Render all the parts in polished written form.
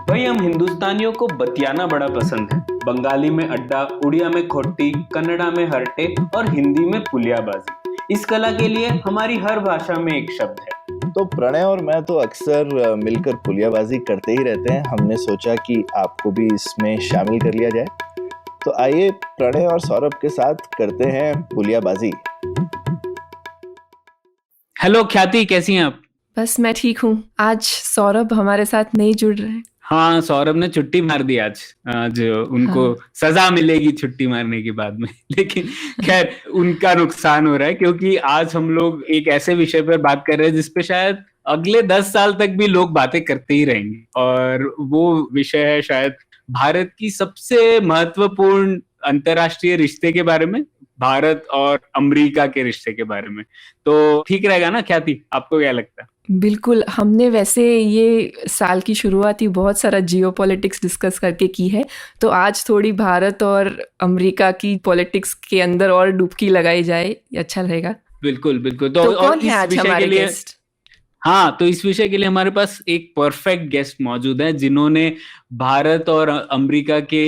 भाई हम हिंदुस्तानियों को बतियाना बड़ा पसंद है। बंगाली में अड्डा, उड़िया में खोटी, कन्नड़ा में हरटे और हिंदी में पुलियाबाजी। इस कला के लिए हमारी हर भाषा में एक शब्द है। तो प्रणय और मैं तो अक्सर मिलकर पुलियाबाजी करते ही रहते हैं। हमने सोचा कि आपको भी इसमें शामिल कर लिया जाए। तो आइए प्रणय और सौरभ के साथ करते हैं पुलियाबाजी। हेलो ख्याति, कैसी हैं आप? बस मैं ठीक हूँ। आज सौरभ हमारे साथ नहीं जुड़ रहे। हाँ, सौरभ ने छुट्टी मार दी आज उनको सजा मिलेगी छुट्टी मारने के बाद में। लेकिन खैर उनका नुकसान हो रहा है क्योंकि आज हम लोग एक ऐसे विषय पर बात कर रहे हैं जिसपे शायद अगले 10 साल तक भी लोग बातें करते ही रहेंगे, और वो विषय है शायद भारत की सबसे महत्वपूर्ण अंतर्राष्ट्रीय रिश्ते के बारे में, भारत और अमेरिका के रिश्ते के बारे में। तो ठीक रहेगा ना ख्याति, आपको क्या लगता है? बिल्कुल। हमने वैसे ये साल की शुरुआत ही बहुत सारा जियोपॉलिटिक्स डिस्कस करके की है, तो आज थोड़ी भारत और अमेरिका की पॉलिटिक्स के अंदर और डुबकी लगाई जाए, अच्छा रहेगा। बिल्कुल बिल्कुल। तो कौन है आज हमारे गेस्ट? हाँ, तो इस विषय के लिए हमारे पास एक परफेक्ट गेस्ट मौजूद है जिन्होंने भारत और अमेरिका के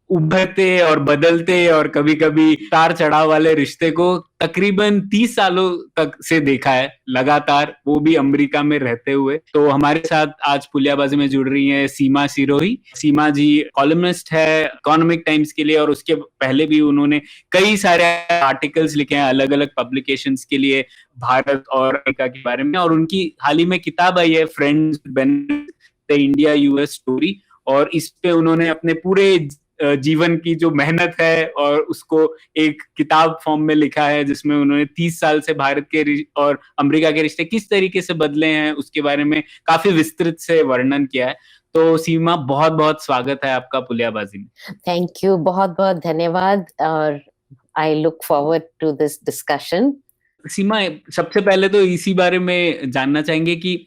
उभरते और बदलते और कभी कभी उतार चढ़ाव वाले रिश्ते को तकरीबन 30 सालों तक से देखा है लगातार, वो भी अमेरिका में रहते हुए। तो हमारे साथ आज पुलियाबाजी में जुड़ रही हैं सीमा सिरोही। सीमा जी कॉलमिस्ट है इकोनॉमिक टाइम्स के लिए, और उसके पहले भी उन्होंने कई सारे आर्टिकल्स लिखे हैं अलग अलग पब्लिकेशंस के लिए भारत और अमेरिका के बारे में। और उनकी हाल ही में किताब आई है friends benefit the India US story, और इस पे उन्होंने अपने पूरे जीवन की जो मेहनत है और उसको एक किताब फॉर्म में लिखा है, जिसमें उन्होंने 30 साल से भारत के और अमेरिका के रिश्ते किस तरीके से बदले हैं उसके बारे में काफी विस्तृत से वर्णन किया है। तो सीमा, बहुत बहुत स्वागत है आपका पुलियाबाजी में। थैंक यू, बहुत बहुत धन्यवाद, और I look forward to this discussion. Seema, सबसे पहले तो इसी बारे में जानना चाहेंगे कि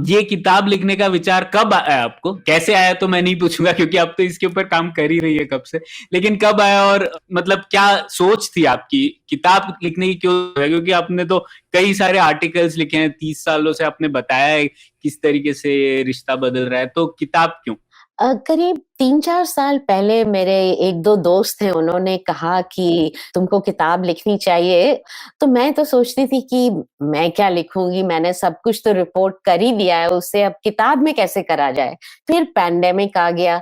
ये किताब लिखने का विचार कब आया आपको? कैसे आया तो मैं नहीं पूछूंगा क्योंकि आप तो इसके ऊपर काम कर ही रही है कब से, लेकिन कब आया और मतलब क्या सोच थी आपकी किताब लिखने की? क्यों? क्योंकि आपने तो कई सारे आर्टिकल्स लिखे हैं, 30 सालों से आपने बताया है किस तरीके से रिश्ता बदल रहा है, तो किताब क्यों? करीब 3-4 साल पहले मेरे एक दो दोस्त थे, उन्होंने कहा कि तुमको किताब लिखनी चाहिए। तो मैं तो सोचती थी कि मैं क्या लिखूंगी, मैंने सब कुछ तो रिपोर्ट कर ही दिया है, उससे अब किताब में कैसे करा जाए। फिर पैंडेमिक आ गया,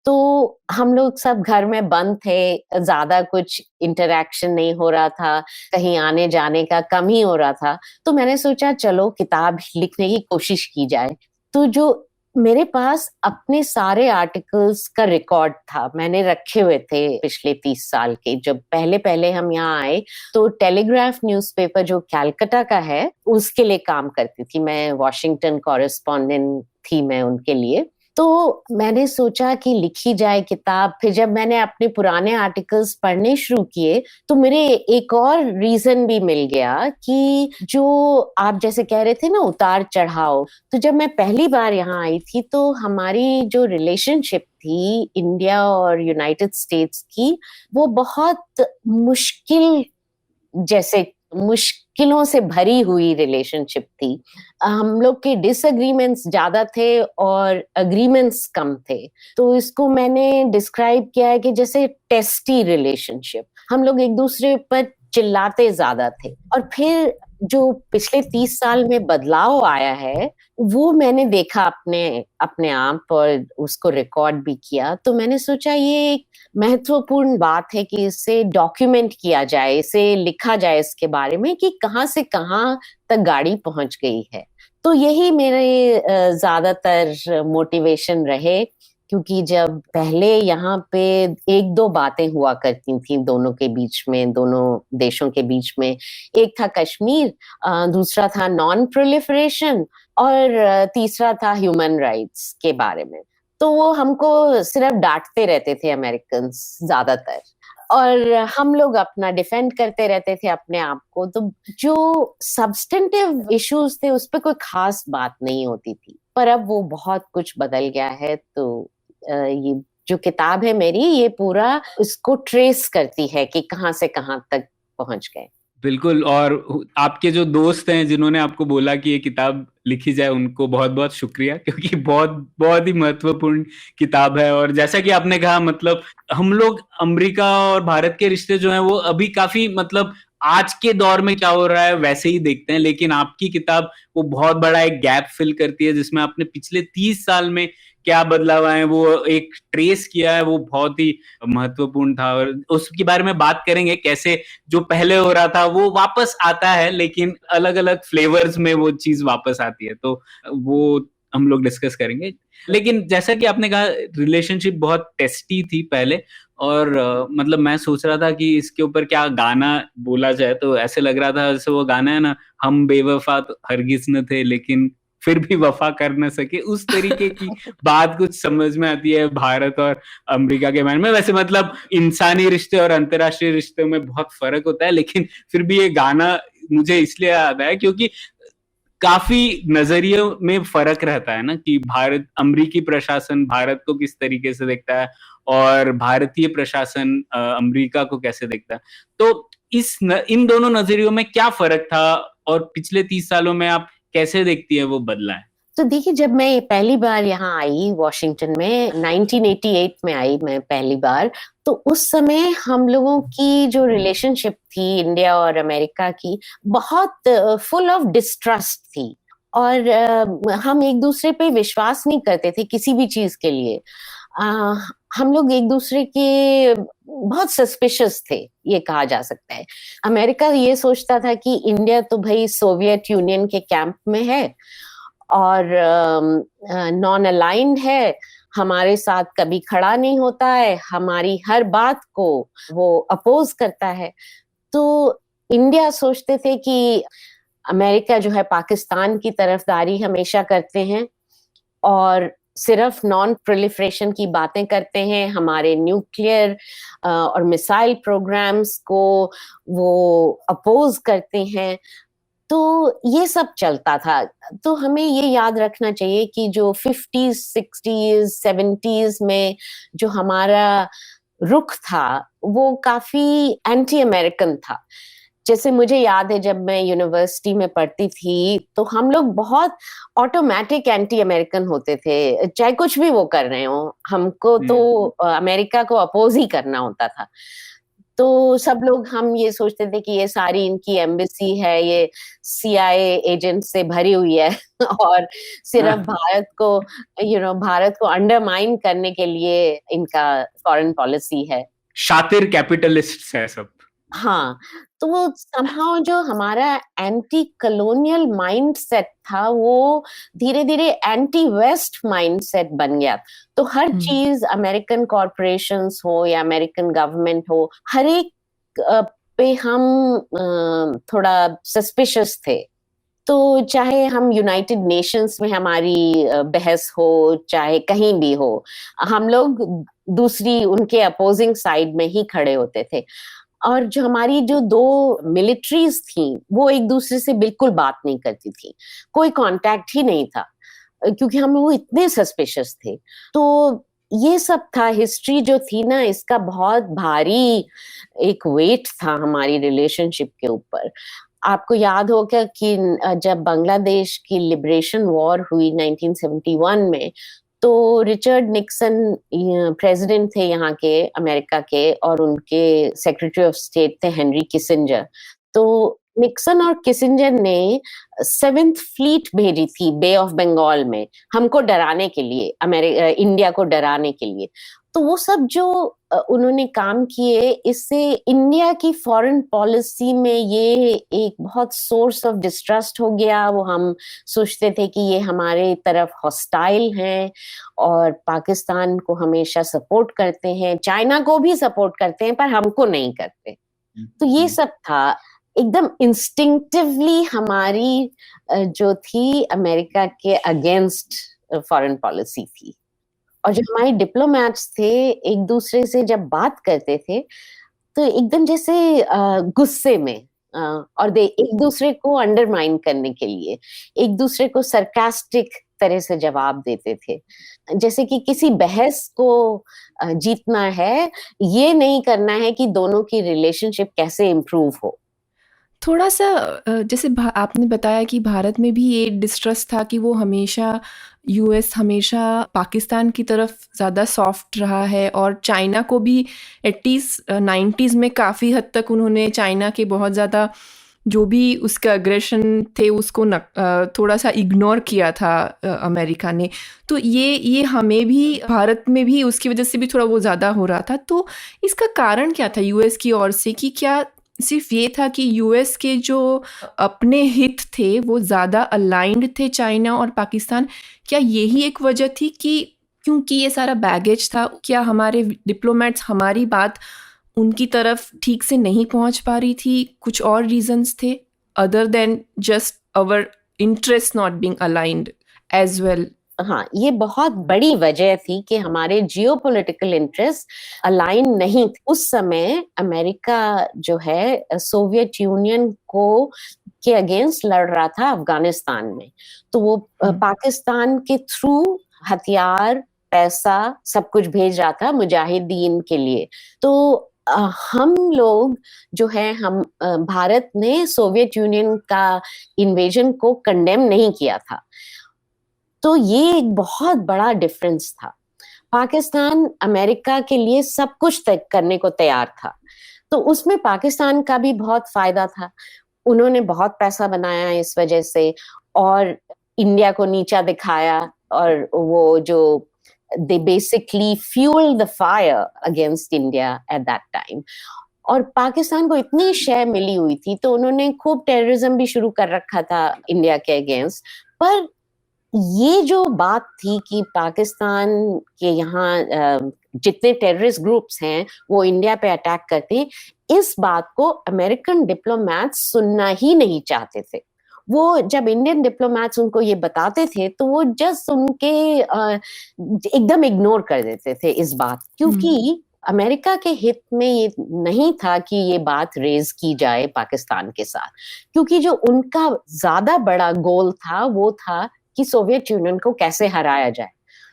तो हम लोग सब घर में बंद थे, ज्यादा कुछ इंटरेक्शन नहीं हो रहा था, कहीं आने जाने का कम ही हो रहा था। तो मैंने सोचा चलो किताब लिखने की कोशिश की जाए। तो जो मेरे पास अपने सारे आर्टिकल्स का रिकॉर्ड था, मैंने रखे हुए थे पिछले 30 साल के। जब पहले पहले हम यहाँ आए तो टेलीग्राफ न्यूज़पेपर जो कलकत्ता का है उसके लिए काम करती थी मैं, वॉशिंगटन कॉरेस्पॉन्डेंट थी मैं उनके लिए। तो मैंने सोचा कि लिखी जाए किताब। फिर जब मैंने अपने पुराने आर्टिकल्स पढ़ने शुरू किए तो मेरे एक और रीजन भी मिल गया कि जो आप जैसे कह रहे थे ना, उतार चढ़ाव। तो जब मैं पहली बार यहाँ आई थी तो हमारी जो रिलेशनशिप थी इंडिया और यूनाइटेड स्टेट्स की, वो बहुत मुश्किलों से भरी हुई रिलेशनशिप थी। हम लोग के डिसएग्रीमेंट्स ज्यादा थे और एग्रीमेंट्स कम थे। तो इसको मैंने डिस्क्राइब किया है कि जैसे टेस्टी रिलेशनशिप, हम लोग एक दूसरे पर चिल्लाते ज्यादा थे। और फिर जो पिछले 30 साल में बदलाव आया है वो मैंने देखा अपने आप, और उसको रिकॉर्ड भी किया। तो मैंने सोचा ये एक महत्वपूर्ण बात है कि इसे डॉक्यूमेंट किया जाए, इसे लिखा जाए इसके बारे में कि कहाँ से कहाँ तक गाड़ी पहुंच गई है। तो यही मेरे ज्यादातर मोटिवेशन रहे, क्योंकि जब पहले यहाँ पे एक दो बातें हुआ करती थी दोनों के बीच में, दोनों देशों के बीच में। एक था कश्मीर, दूसरा था नॉन प्रोलिफरेशन, और तीसरा था ह्यूमन राइट्स के बारे में। तो वो हमको सिर्फ डांटते रहते थे अमेरिकन्स ज्यादातर, और हम लोग अपना डिफेंड करते रहते थे अपने आप को। तो जो सब्सटेंटिव इश्यूज थे उस पर कोई खास बात नहीं होती थी। पर अब वो बहुत कुछ बदल गया है। तो ये जो किताब है मेरी, ये पूरा इसको ट्रेस करती है कि कहाँ से कहाँ तक पहुंच गए। बिल्कुल। और आपके जो दोस्त हैं जिन्होंने आपको बोला कि ये किताब लिखी जाए, उनको बहुत बहुत शुक्रिया, क्योंकि बहुत बहुत ही महत्वपूर्ण किताब है। और जैसा कि आपने कहा, मतलब हम लोग अमेरिका और भारत के रिश्ते जो हैं वो अभी काफी, मतलब आज के दौर में क्या हो रहा है वैसे ही देखते हैं, लेकिन आपकी किताब वो बहुत बड़ा एक गैप फिल करती है, जिसमें आपने पिछले 30 साल में क्या बदलाव आए वो एक ट्रेस किया है। वो बहुत ही महत्वपूर्ण था, और उसके बारे में बात करेंगे, कैसे जो पहले हो रहा था वो वापस आता है, लेकिन अलग अलग फ्लेवर्स में वो चीज वापस आती है, तो वो हम लोग डिस्कस करेंगे। लेकिन जैसा कि आपने कहा, रिलेशनशिप बहुत टेस्टी थी पहले, और मतलब मैं सोच रहा था कि इसके ऊपर क्या गाना बोला जाए, तो ऐसे लग रहा था जैसे वो गाना है ना, हम बेवफा तो हरगिज न थे लेकिन फिर भी वफा कर न सके, उस तरीके की बात कुछ समझ में आती है भारत और अमेरिका के बारे में। वैसे मतलब इंसानी रिश्ते और अंतर्राष्ट्रीय रिश्तों में बहुत फर्क होता है, लेकिन फिर भी ये गाना मुझे इसलिए याद आया क्योंकि काफी नजरियों में फर्क रहता है ना, कि भारत, अमेरिकी प्रशासन भारत को किस तरीके से देखता है और भारतीय प्रशासन अमेरिका को कैसे देखता है। तो इन दोनों नजरियों में क्या फर्क था, और पिछले 30 सालों में आप कैसे देखती है वो बदला है? तो देखिए, जब मैं पहली बार यहाँ आई वॉशिंगटन में 1988 में आई मैं पहली बार, तो उस समय हम लोगों की जो रिलेशनशिप थी इंडिया और अमेरिका की, बहुत फुल ऑफ डिस्ट्रस्ट थी। और हम एक दूसरे पे विश्वास नहीं करते थे किसी भी चीज के लिए। हम लोग एक दूसरे के बहुत सस्पिशियस थे, ये कहा जा सकता है। अमेरिका ये सोचता था कि इंडिया तो भाई सोवियत यूनियन के कैंप में है और नॉन अलाइंड है, हमारे साथ कभी खड़ा नहीं होता है, हमारी हर बात को वो अपोज करता है। तो इंडिया सोचते थे कि अमेरिका जो है पाकिस्तान की तरफदारी हमेशा करते हैं और सिर्फ नॉन प्रोलिफरेशन की बातें करते हैं, हमारे न्यूक्लियर और मिसाइल प्रोग्राम्स को वो अपोज करते हैं। तो ये सब चलता था। तो हमें ये याद रखना चाहिए कि जो 50s, 60s, 70s में जो हमारा रुख था वो काफी एंटी अमेरिकन था। जैसे मुझे याद है जब मैं यूनिवर्सिटी में पढ़ती थी तो हम लोग बहुत ऑटोमेटिक एंटी अमेरिकन होते थे, चाहे कुछ भी वो कर रहे हो, हमको तो अमेरिका को अपोज ही करना होता था। तो सब लोग, हम ये सोचते थे कि ये सारी इनकी एम्बेसी है, ये CIA एजेंट से भरी हुई है और सिर्फ भारत को भारत को अंडरमाइन करने के लिए इनका फॉरेन पॉलिसी है। शातिर कैपिटलिस्ट है सब। हाँ, तो वो somehow जो हमारा एंटी कॉलोनियल माइंडसेट था वो धीरे धीरे एंटी वेस्ट माइंडसेट बन गया। तो हर चीज अमेरिकन कॉर्पोरेशंस हो या अमेरिकन गवर्नमेंट हो, हर एक पे हम थोड़ा सस्पिशियस थे। तो चाहे हम यूनाइटेड नेशंस में हमारी बहस हो, चाहे कहीं भी हो, हम लोग दूसरी उनके अपोजिंग साइड में ही खड़े होते थे। और जो हमारी जो दो मिलिट्रीज थी वो एक दूसरे से बिल्कुल बात नहीं करती थी, कोई कांटेक्ट ही नहीं था, क्योंकि हम वो इतने सस्पिशियस थे। तो ये सब था, हिस्ट्री जो थी ना, इसका बहुत भारी एक वेट था हमारी रिलेशनशिप के ऊपर। आपको याद होगा कि जब बांग्लादेश की लिबरेशन वॉर हुई 1971 में, तो रिचर्ड निक्सन प्रेसिडेंट थे यहाँ के अमेरिका के, और उनके सेक्रेटरी ऑफ स्टेट थे हेनरी किसिंजर। तो निक्सन और किसिंजर ने 7th फ्लीट भेजी थी बे ऑफ बंगाल में, हमको डराने के लिए, इंडिया को डराने के लिए। तो वो सब जो उन्होंने काम किए, इससे इंडिया की फॉरेन पॉलिसी में ये एक बहुत सोर्स ऑफ डिस्ट्रस्ट हो गया। वो हम सोचते थे कि ये हमारे तरफ हॉस्टाइल हैं और पाकिस्तान को हमेशा सपोर्ट करते हैं, चाइना को भी सपोर्ट करते हैं, पर हमको नहीं करते। तो ये सब था, एकदम इंस्टिंक्टिवली हमारी जो थी अमेरिका के अगेंस्ट फॉरेन पॉलिसी थी। और जो हमारे डिप्लोमैट्स थे एक दूसरे से जब बात करते थे तो एकदम जैसे गुस्से में, और एक दूसरे को अंडरमाइन करने के लिए एक दूसरे को सरकास्टिक तरह से जवाब देते थे, जैसे कि किसी बहस को जीतना है, ये नहीं करना है कि दोनों की रिलेशनशिप कैसे इम्प्रूव हो। थोड़ा सा जैसे आपने बताया कि भारत में भी ये डिस्ट्रस्ट था कि वो हमेशा यूएस हमेशा पाकिस्तान की तरफ ज़्यादा सॉफ्ट रहा है, और चाइना को भी एटलीस्ट 90s में काफ़ी हद तक उन्होंने चाइना के बहुत ज़्यादा जो भी उसका अग्रेशन थे उसको थोड़ा सा इग्नोर किया था अमेरिका ने। तो ये हमें भी भारत में भी उसकी वजह से भी थोड़ा वो ज़्यादा हो रहा था। तो इसका कारण क्या था यूएस की ओर से, कि क्या सिर्फ ये था कि यूएस के जो अपने हित थे वो ज़्यादा अलाइंड थे चाइना और पाकिस्तान? क्या यही एक वजह थी कि क्योंकि ये सारा बैगेज था, क्या हमारे डिप्लोमेट्स हमारी बात उनकी तरफ ठीक से नहीं पहुंच पा रही थी? कुछ और रीजंस थे other than just our interest not being aligned as well? हाँ, ये बहुत बड़ी वजह थी कि हमारे जियोपॉलिटिकल इंटरेस्ट अलाइन नहीं थे। उस समय अमेरिका जो है सोवियत यूनियन को के अगेंस्ट लड़ रहा था अफगानिस्तान में, तो वो पाकिस्तान के थ्रू हथियार, पैसा सब कुछ भेज रहा था मुजाहिदीन के लिए। तो हम लोग जो है भारत ने सोवियत यूनियन का इन्वेजन को कंडेम नहीं किया था। तो ये एक बहुत बड़ा डिफरेंस था। पाकिस्तान अमेरिका के लिए सब कुछ करने को तैयार था, तो उसमें पाकिस्तान का भी बहुत फायदा था। उन्होंने बहुत पैसा बनाया इस वजह से, और इंडिया को नीचा दिखाया, और वो जो they basically fueled the fire against India at that time. और पाकिस्तान को इतनी शय मिली हुई थी, तो उन्होंने खूब टेररिज्म भी शुरू कर रखा था इंडिया के अगेंस्ट। पर ये जो बात थी कि पाकिस्तान के यहाँ जितने टेररिस्ट ग्रुप्स हैं वो इंडिया पे अटैक करते, इस बात को अमेरिकन डिप्लोमैट्स सुनना ही नहीं चाहते थे। वो जब इंडियन डिप्लोमैट्स उनको ये बताते थे तो वो जस्ट उनके एकदम इग्नोर कर देते थे इस बात, क्योंकि अमेरिका के हित में ये नहीं था कि ये बात रेज की जाए पाकिस्तान के साथ, क्योंकि जो उनका ज्यादा बड़ा गोल था वो था कि सोवियत यूनियन को कैसे हराया जाए।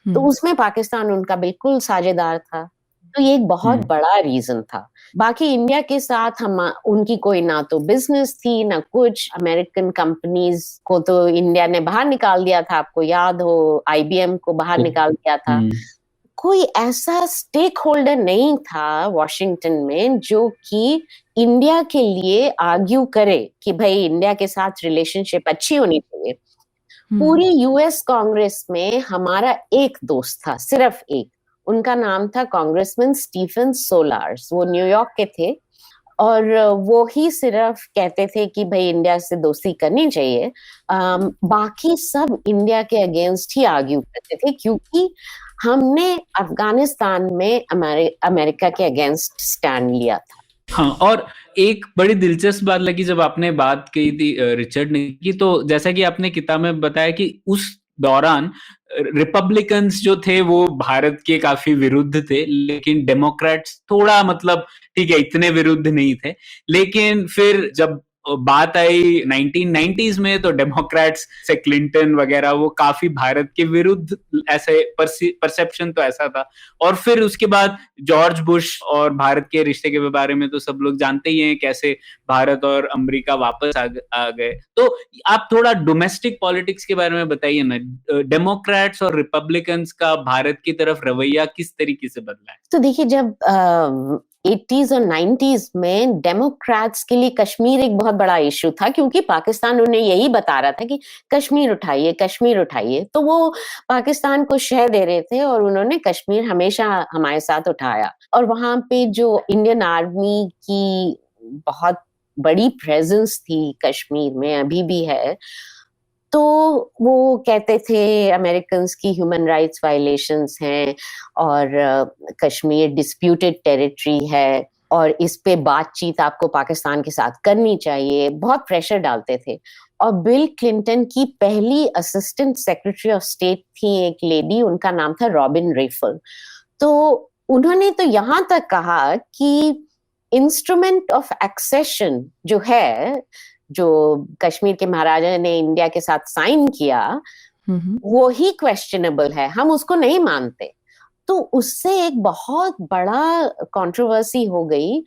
तो उसमें पाकिस्तान उनका बिल्कुल साझेदार था। तो ये एक बहुत बड़ा रीजन था। बाकी इंडिया के साथ उनकी कोई ना तो बिजनेस थी ना कुछ। अमेरिकन कंपनीज को तो इंडिया ने बाहर निकाल दिया था, आपको याद हो, IBM को बाहर निकाल दिया था। कोई ऐसा स्टेक होल्डर नहीं था वॉशिंगटन में जो कि इंडिया के लिए आर्ग्यू करे कि भाई इंडिया के साथ रिलेशनशिप अच्छी होनी चाहिए। पूरी US कांग्रेस में हमारा एक दोस्त था, सिर्फ एक, उनका नाम था कांग्रेसमैन स्टीफन सोलार्स। वो न्यूयॉर्क के थे, और वो ही सिर्फ कहते थे कि भाई इंडिया से दोस्ती करनी चाहिए। बाकी सब इंडिया के अगेंस्ट ही आर्ग्यू करते थे, क्योंकि हमने अफगानिस्तान में अमेरिका के अगेंस्ट स्टैंड लिया था। हाँ, और एक बड़ी दिलचस्प बात लगी जब आपने बात की थी रिचर्ड ने की, तो जैसा कि आपने किताब में बताया कि उस दौरान रिपब्लिकन्स जो थे वो भारत के काफी विरुद्ध थे, लेकिन डेमोक्रेट्स थोड़ा मतलब ठीक है इतने विरुद्ध नहीं थे। लेकिन फिर जब बात आई 1990s में तो डेमोक्रेट्स से क्लिंटन वगैरह वो काफी भारत के विरुद्ध, ऐसे परसेप्शन तो ऐसा था। और फिर उसके बाद जॉर्ज बुश और भारत के रिश्ते के बारे में तो सब लोग जानते ही हैं कैसे भारत और अमेरिका वापस आ गए। तो आप थोड़ा डोमेस्टिक पॉलिटिक्स के बारे में बताइए ना, डेमोक्रेट्स और रिपब्लिकन्स का भारत की तरफ रवैया किस तरीके से बदला है? तो देखिए, जब 80s और 90s में डेमोक्रेट्स के लिए कश्मीर एक बहुत बड़ा इशू था, क्योंकि पाकिस्तान उन्हें यही बता रहा था कि कश्मीर उठाइए, कश्मीर उठाइए। तो वो पाकिस्तान को शह दे रहे थे, और उन्होंने कश्मीर हमेशा हमारे साथ उठाया। और वहां पे जो इंडियन आर्मी की बहुत बड़ी प्रेजेंस थी कश्मीर में, अभी भी है। तो वो कहते थे अमेरिकन्स की ह्यूमन राइट्स वायलेशंस हैं, और कश्मीर डिस्प्यूटेड टेरिटरी है, और इस पे बातचीत आपको पाकिस्तान के साथ करनी चाहिए। बहुत प्रेशर डालते थे। और बिल क्लिंटन की पहली असिस्टेंट सेक्रेटरी ऑफ स्टेट थी एक लेडी, उनका नाम था रॉबिन रेफल। तो उन्होंने तो यहाँ तक कहा कि इंस्ट्रूमेंट ऑफ एक्सेशन जो है, जो कश्मीर के महाराजा ने इंडिया के साथ साइन किया, वो ही क्वेश्चनेबल है, हम उसको नहीं मानते। तो उससे एक बहुत बड़ा कंट्रोवर्सी हो गई,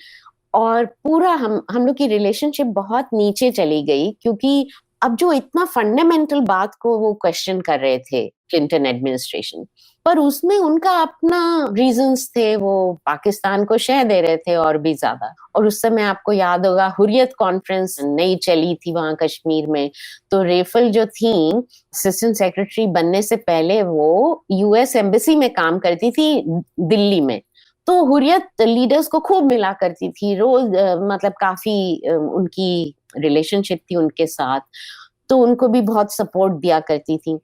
और पूरा हम लोग की रिलेशनशिप बहुत नीचे चली गई, क्योंकि अब जो इतना फंडामेंटल बात को वो क्वेश्चन कर रहे थे क्लिंटन एडमिनिस्ट्रेशन, पर उसमें उनका अपना रीजंस थे, वो पाकिस्तान को शह दे रहे थे और भी ज्यादा। और उस समय आपको याद होगा हुर्रियत कॉन्फ्रेंस नई चली थी वहां कश्मीर में, तो रेफल जो थी असिस्टेंट सेक्रेटरी बनने से पहले वो यूएस एम्बेसी में काम करती थी दिल्ली में, तो हुर्रियत लीडर्स को खूब मिला करती थी रोज, मतलब काफी उनकी रिलेशनशिप थी उनके साथ, तो उनको भी बहुत सपोर्ट दिया करती थी।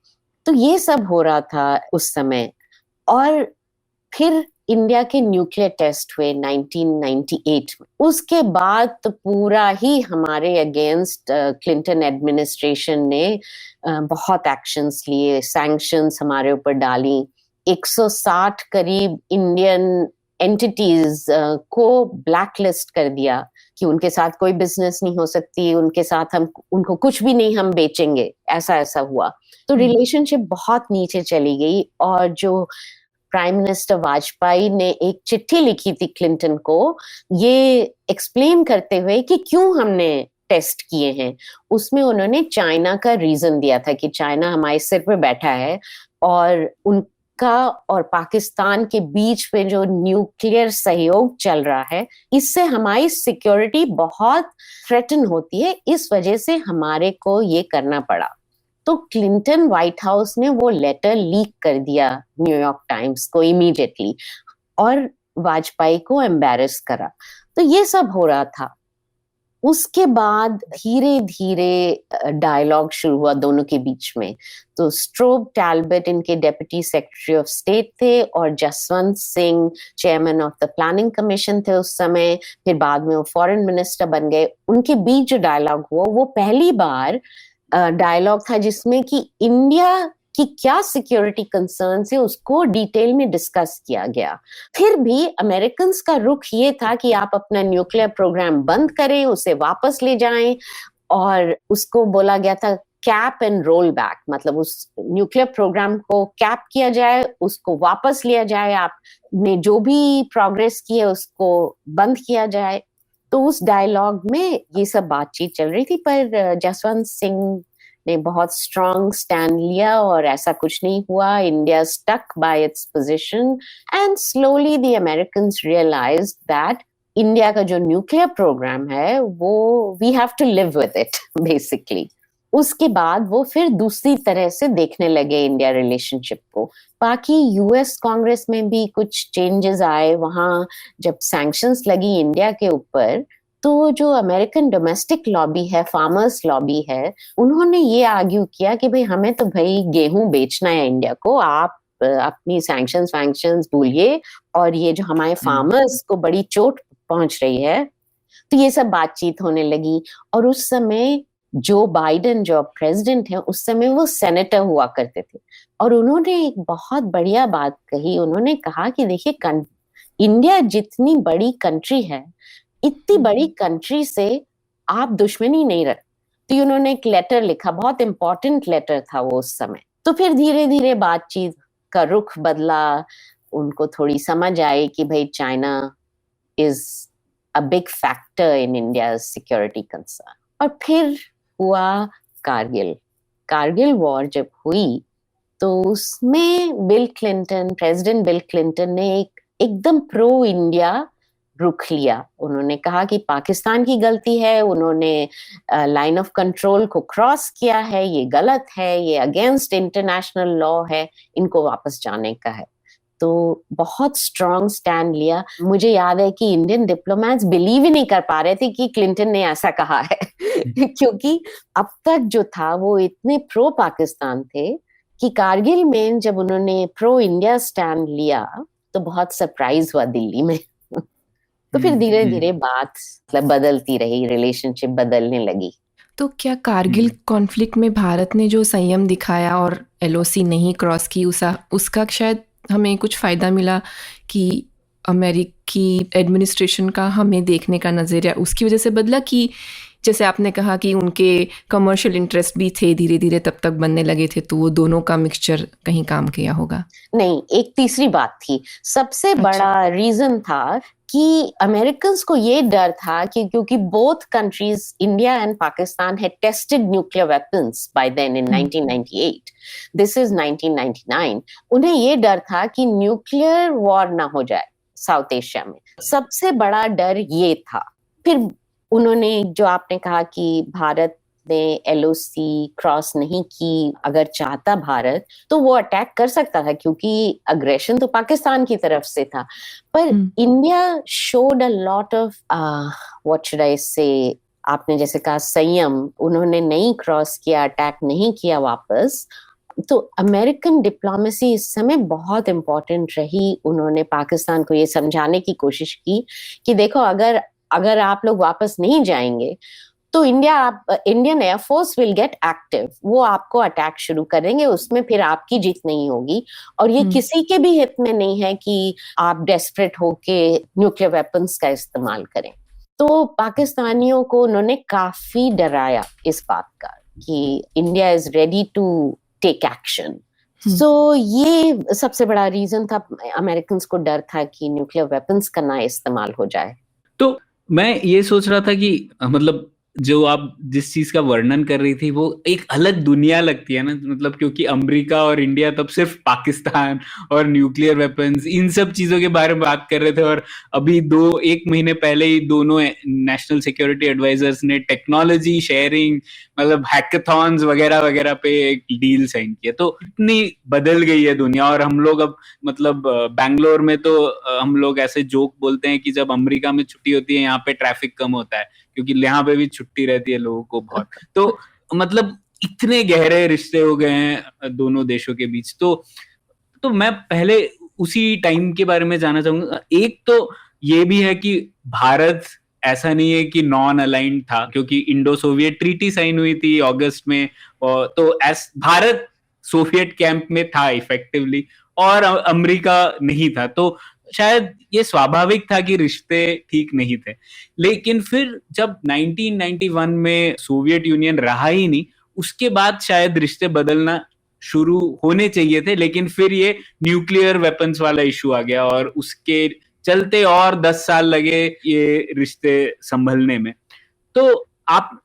तो ये सब हो रहा था उस समय। और फिर इंडिया के न्यूक्लियर टेस्ट हुए 1998 में। उसके बाद तो पूरा ही हमारे अगेंस्ट क्लिंटन एडमिनिस्ट्रेशन ने बहुत एक्शंस लिए, सैंक्शंस हमारे ऊपर डाली, 160 करीब इंडियन एंटिटीज को ब्लैकलिस्ट कर दिया कि उनके साथ कोई बिजनेस नहीं हो सकती, उनके साथ हम उनको कुछ भी नहीं हम बेचेंगे, ऐसा हुआ। तो रिलेशनशिप बहुत नीचे चली गई। और जो प्राइम मिनिस्टर वाजपेयी ने एक चिट्ठी लिखी थी क्लिंटन को, ये एक्सप्लेन करते हुए कि क्यों हमने टेस्ट किए हैं, उसमें उन्होंने चाइना का रीजन दिया था कि चाइना हमारे सिर पे बैठा है और उनका और पाकिस्तान के बीच में जो न्यूक्लियर सहयोग चल रहा है, इससे हमारी सिक्योरिटी बहुत थ्रेटन होती है, इस वजह से हमारे को ये करना पड़ा। तो क्लिंटन व्हाइट हाउस ने वो लेटर लीक कर दिया न्यूयॉर्क टाइम्स को इमीडिएटली और वाजपेयी को एम्बैरेस करा। तो ये सब हो रहा था। उसके बाद धीरे धीरे डायलॉग शुरू हुआ दोनों के बीच में। तो स्ट्रोब टैलबट इनके डेप्यूटी सेक्रेटरी ऑफ स्टेट थे और Jaswant Singh chairman of the planning commission थे उस समय, फिर बाद में वो फॉरेन मिनिस्टर बन गए। उनके बीच जो डायलॉग हुआ वो पहली बार डायलॉग था जिसमें कि इंडिया की क्या सिक्योरिटी कंसर्न है उसको डिटेल में डिस्कस किया गया। फिर भी अमेरिकन्स का रुख ये था कि आप अपना न्यूक्लियर प्रोग्राम बंद करें, उसे वापस ले जाएं, और उसको बोला गया था कैप एंड रोल बैक, मतलब उस न्यूक्लियर प्रोग्राम को कैप किया जाए, उसको वापस लिया जाए, आपने जो भी प्रोग्रेस की है उसको बंद किया जाए। तो उस डायलॉग में ये सब बातचीत चल रही थी, पर जसवंत सिंह ने बहुत स्ट्रॉन्ग स्टैंड लिया और ऐसा कुछ नहीं हुआ। India stuck by its position and slowly the Americans realised that India का जो न्यूक्लियर प्रोग्राम है वो we have to live with it basically. उसके बाद वो फिर दूसरी तरह से देखने लगे इंडिया रिलेशनशिप को। बाकी यूएस कांग्रेस में भी कुछ चेंजेस आए। वहां जब सैंक्शंस लगी इंडिया के ऊपर, तो जो अमेरिकन डोमेस्टिक लॉबी है, फार्मर्स लॉबी है, उन्होंने ये आर्ग्यू किया कि भाई हमें तो भाई गेहूं बेचना है इंडिया को, आप अपनी सैंक्शंस भूलिए, और ये जो हमारे फार्मर्स को बड़ी चोट पहुंच रही है। तो ये सब बातचीत होने लगी। और उस समय जो बाइडेन जो प्रेसिडेंट है, उस समय वो सेनेटर हुआ करते थे, और उन्होंने एक बहुत बढ़िया बात कही। उन्होंने कहा कि देखिए, इंडिया जितनी बड़ी कंट्री है, इतनी बड़ी कंट्री से आप दुश्मनी नहीं रख। तो उन्होंने एक लेटर लिखा, बहुत इंपॉर्टेंट लेटर था वो उस समय। तो फिर धीरे धीरे बातचीत का रुख बदला, उनको थोड़ी समझ आई कि भाई China is a big factor in India security concern. और फिर हुआ कारगिल वॉर जब हुई, तो उसमें प्रेसिडेंट बिल क्लिंटन ने एकदम प्रो इंडिया रुख लिया। उन्होंने कहा कि पाकिस्तान की गलती है, उन्होंने लाइन ऑफ कंट्रोल को क्रॉस किया है, ये गलत है, ये अगेंस्ट इंटरनेशनल लॉ है, इनको वापस जाने का है। तो बहुत स्ट्रॉन्ग स्टैंड लिया। मुझे याद है कि इंडियन डिप्लोमेट्स बिलीव ही नहीं कर पा रहे थे कि क्लिंटन ने ऐसा कहा है क्योंकि अब तक जो था वो इतने प्रो पाकिस्तान थे कि कारगिल में जब उन्होंने प्रो इंडिया स्टैंड लिया तो बहुत सरप्राइज हुआ दिल्ली में। तो फिर धीरे धीरे बात मतलब बदलती रही, रिलेशनशिप बदलने लगी। तो क्या कारगिल कॉन्फ्लिक्ट में भारत ने जो संयम दिखाया और एलओसी नहीं क्रॉस की, उसका शायद हमें कुछ फ़ायदा मिला कि अमेरिकी एडमिनिस्ट्रेशन का हमें देखने का नज़रिया उसकी वजह से बदला, कि जैसे आपने कहा कि उनके कमर्शियल इंटरेस्ट भी थे धीरे धीरे तब तक बनने लगे थे, तो वो दोनों का मिक्सचर कहीं काम किया होगा? नहीं, एक तीसरी बात थी। सबसे बड़ा रीजन था कि अमेरिकन को ये डर था कि क्योंकि both countries India and Pakistan had tested nuclear weapons by then in 1998. This is 1999. उन्हें ये डर था कि न्यूक्लियर वॉर ना हो जाए साउथ एशिया में। सबसे बड़ा डर ये था। फिर उन्होंने जो आपने कहा कि भारत ने LOC क्रॉस नहीं की, अगर चाहता भारत तो वो अटैक कर सकता था क्योंकि अग्रेशन तो पाकिस्तान की तरफ से था। पर India showed a lot of what should I से, आपने जैसे कहा संयम, उन्होंने नहीं क्रॉस किया, अटैक नहीं किया वापस। तो अमेरिकन डिप्लोमेसी इस समय बहुत इम्पोर्टेंट रही। उन्होंने पाकिस्तान को ये समझाने की कोशिश की कि देखो अगर आप लोग वापस नहीं जाएंगे तो Indian air force will get active, वो आपको अटैक शुरू करेंगे, उसमें फिर आपकी जीत नहीं होगी। और ये किसी के भी हित में नहीं है कि आप डेस्परेट होके न्यूक्लियर वेपन्स का इस्तेमाल करें। तो पाकिस्तानियों को उन्होंने काफी डराया इस बात का कि India is ready to take action. So ये सबसे बड़ा रीजन था, अमेरिकन को डर था कि न्यूक्लियर वेपन्स का ना इस्तेमाल हो जाए। तो मैं ये सोच रहा था कि मतलब जो आप जिस चीज का वर्णन कर रही थी वो एक अलग दुनिया लगती है ना, मतलब क्योंकि अमेरिका और इंडिया तब सिर्फ पाकिस्तान और न्यूक्लियर वेपन्स इन सब चीजों के बारे में बात कर रहे थे, और अभी एक महीने पहले ही दोनों नेशनल सिक्योरिटी एडवाइजर्स ने टेक्नोलॉजी शेयरिंग, मतलब हैकाथॉन्स वगैरह वगैरह पे एक डील साइन किया। तो इतनी बदल गई है दुनिया। और हम लोग अब मतलब बैंगलोर में तो हम लोग ऐसे जोक बोलते हैं कि जब अमेरिका में छुट्टी होती है यहाँ पे ट्रैफिक कम होता है, क्योंकि यहाँ पे भी छुट्टी रहती है लोगों को बहुत। तो मतलब इतने गहरे रिश्ते हो गए हैं दोनों देशों के बीच। तो मैं पहले उसी टाइम के बारे में जानना चाहूंगा। एक तो ये भी है कि भारत ऐसा नहीं है कि नॉन अलाइंड था, क्योंकि इंडो सोवियत ट्रीटी साइन हुई थी अगस्त में, और तो भारत सोवियत कैंप में था इफेक्टिवली और अमेरिका नहीं था। तो शायद ये स्वाभाविक था कि रिश्ते ठीक नहीं थे। लेकिन फिर जब 1991 में सोवियत यूनियन रहा ही नहीं, उसके बाद शायद रिश्ते बदलना शुरू होने चाहिए थे। लेकिन फिर ये न्यूक्लियर वेपन्स वाला इशू आ गया और उसके चलते और 10 साल लगे ये रिश्ते संभलने में। तो आप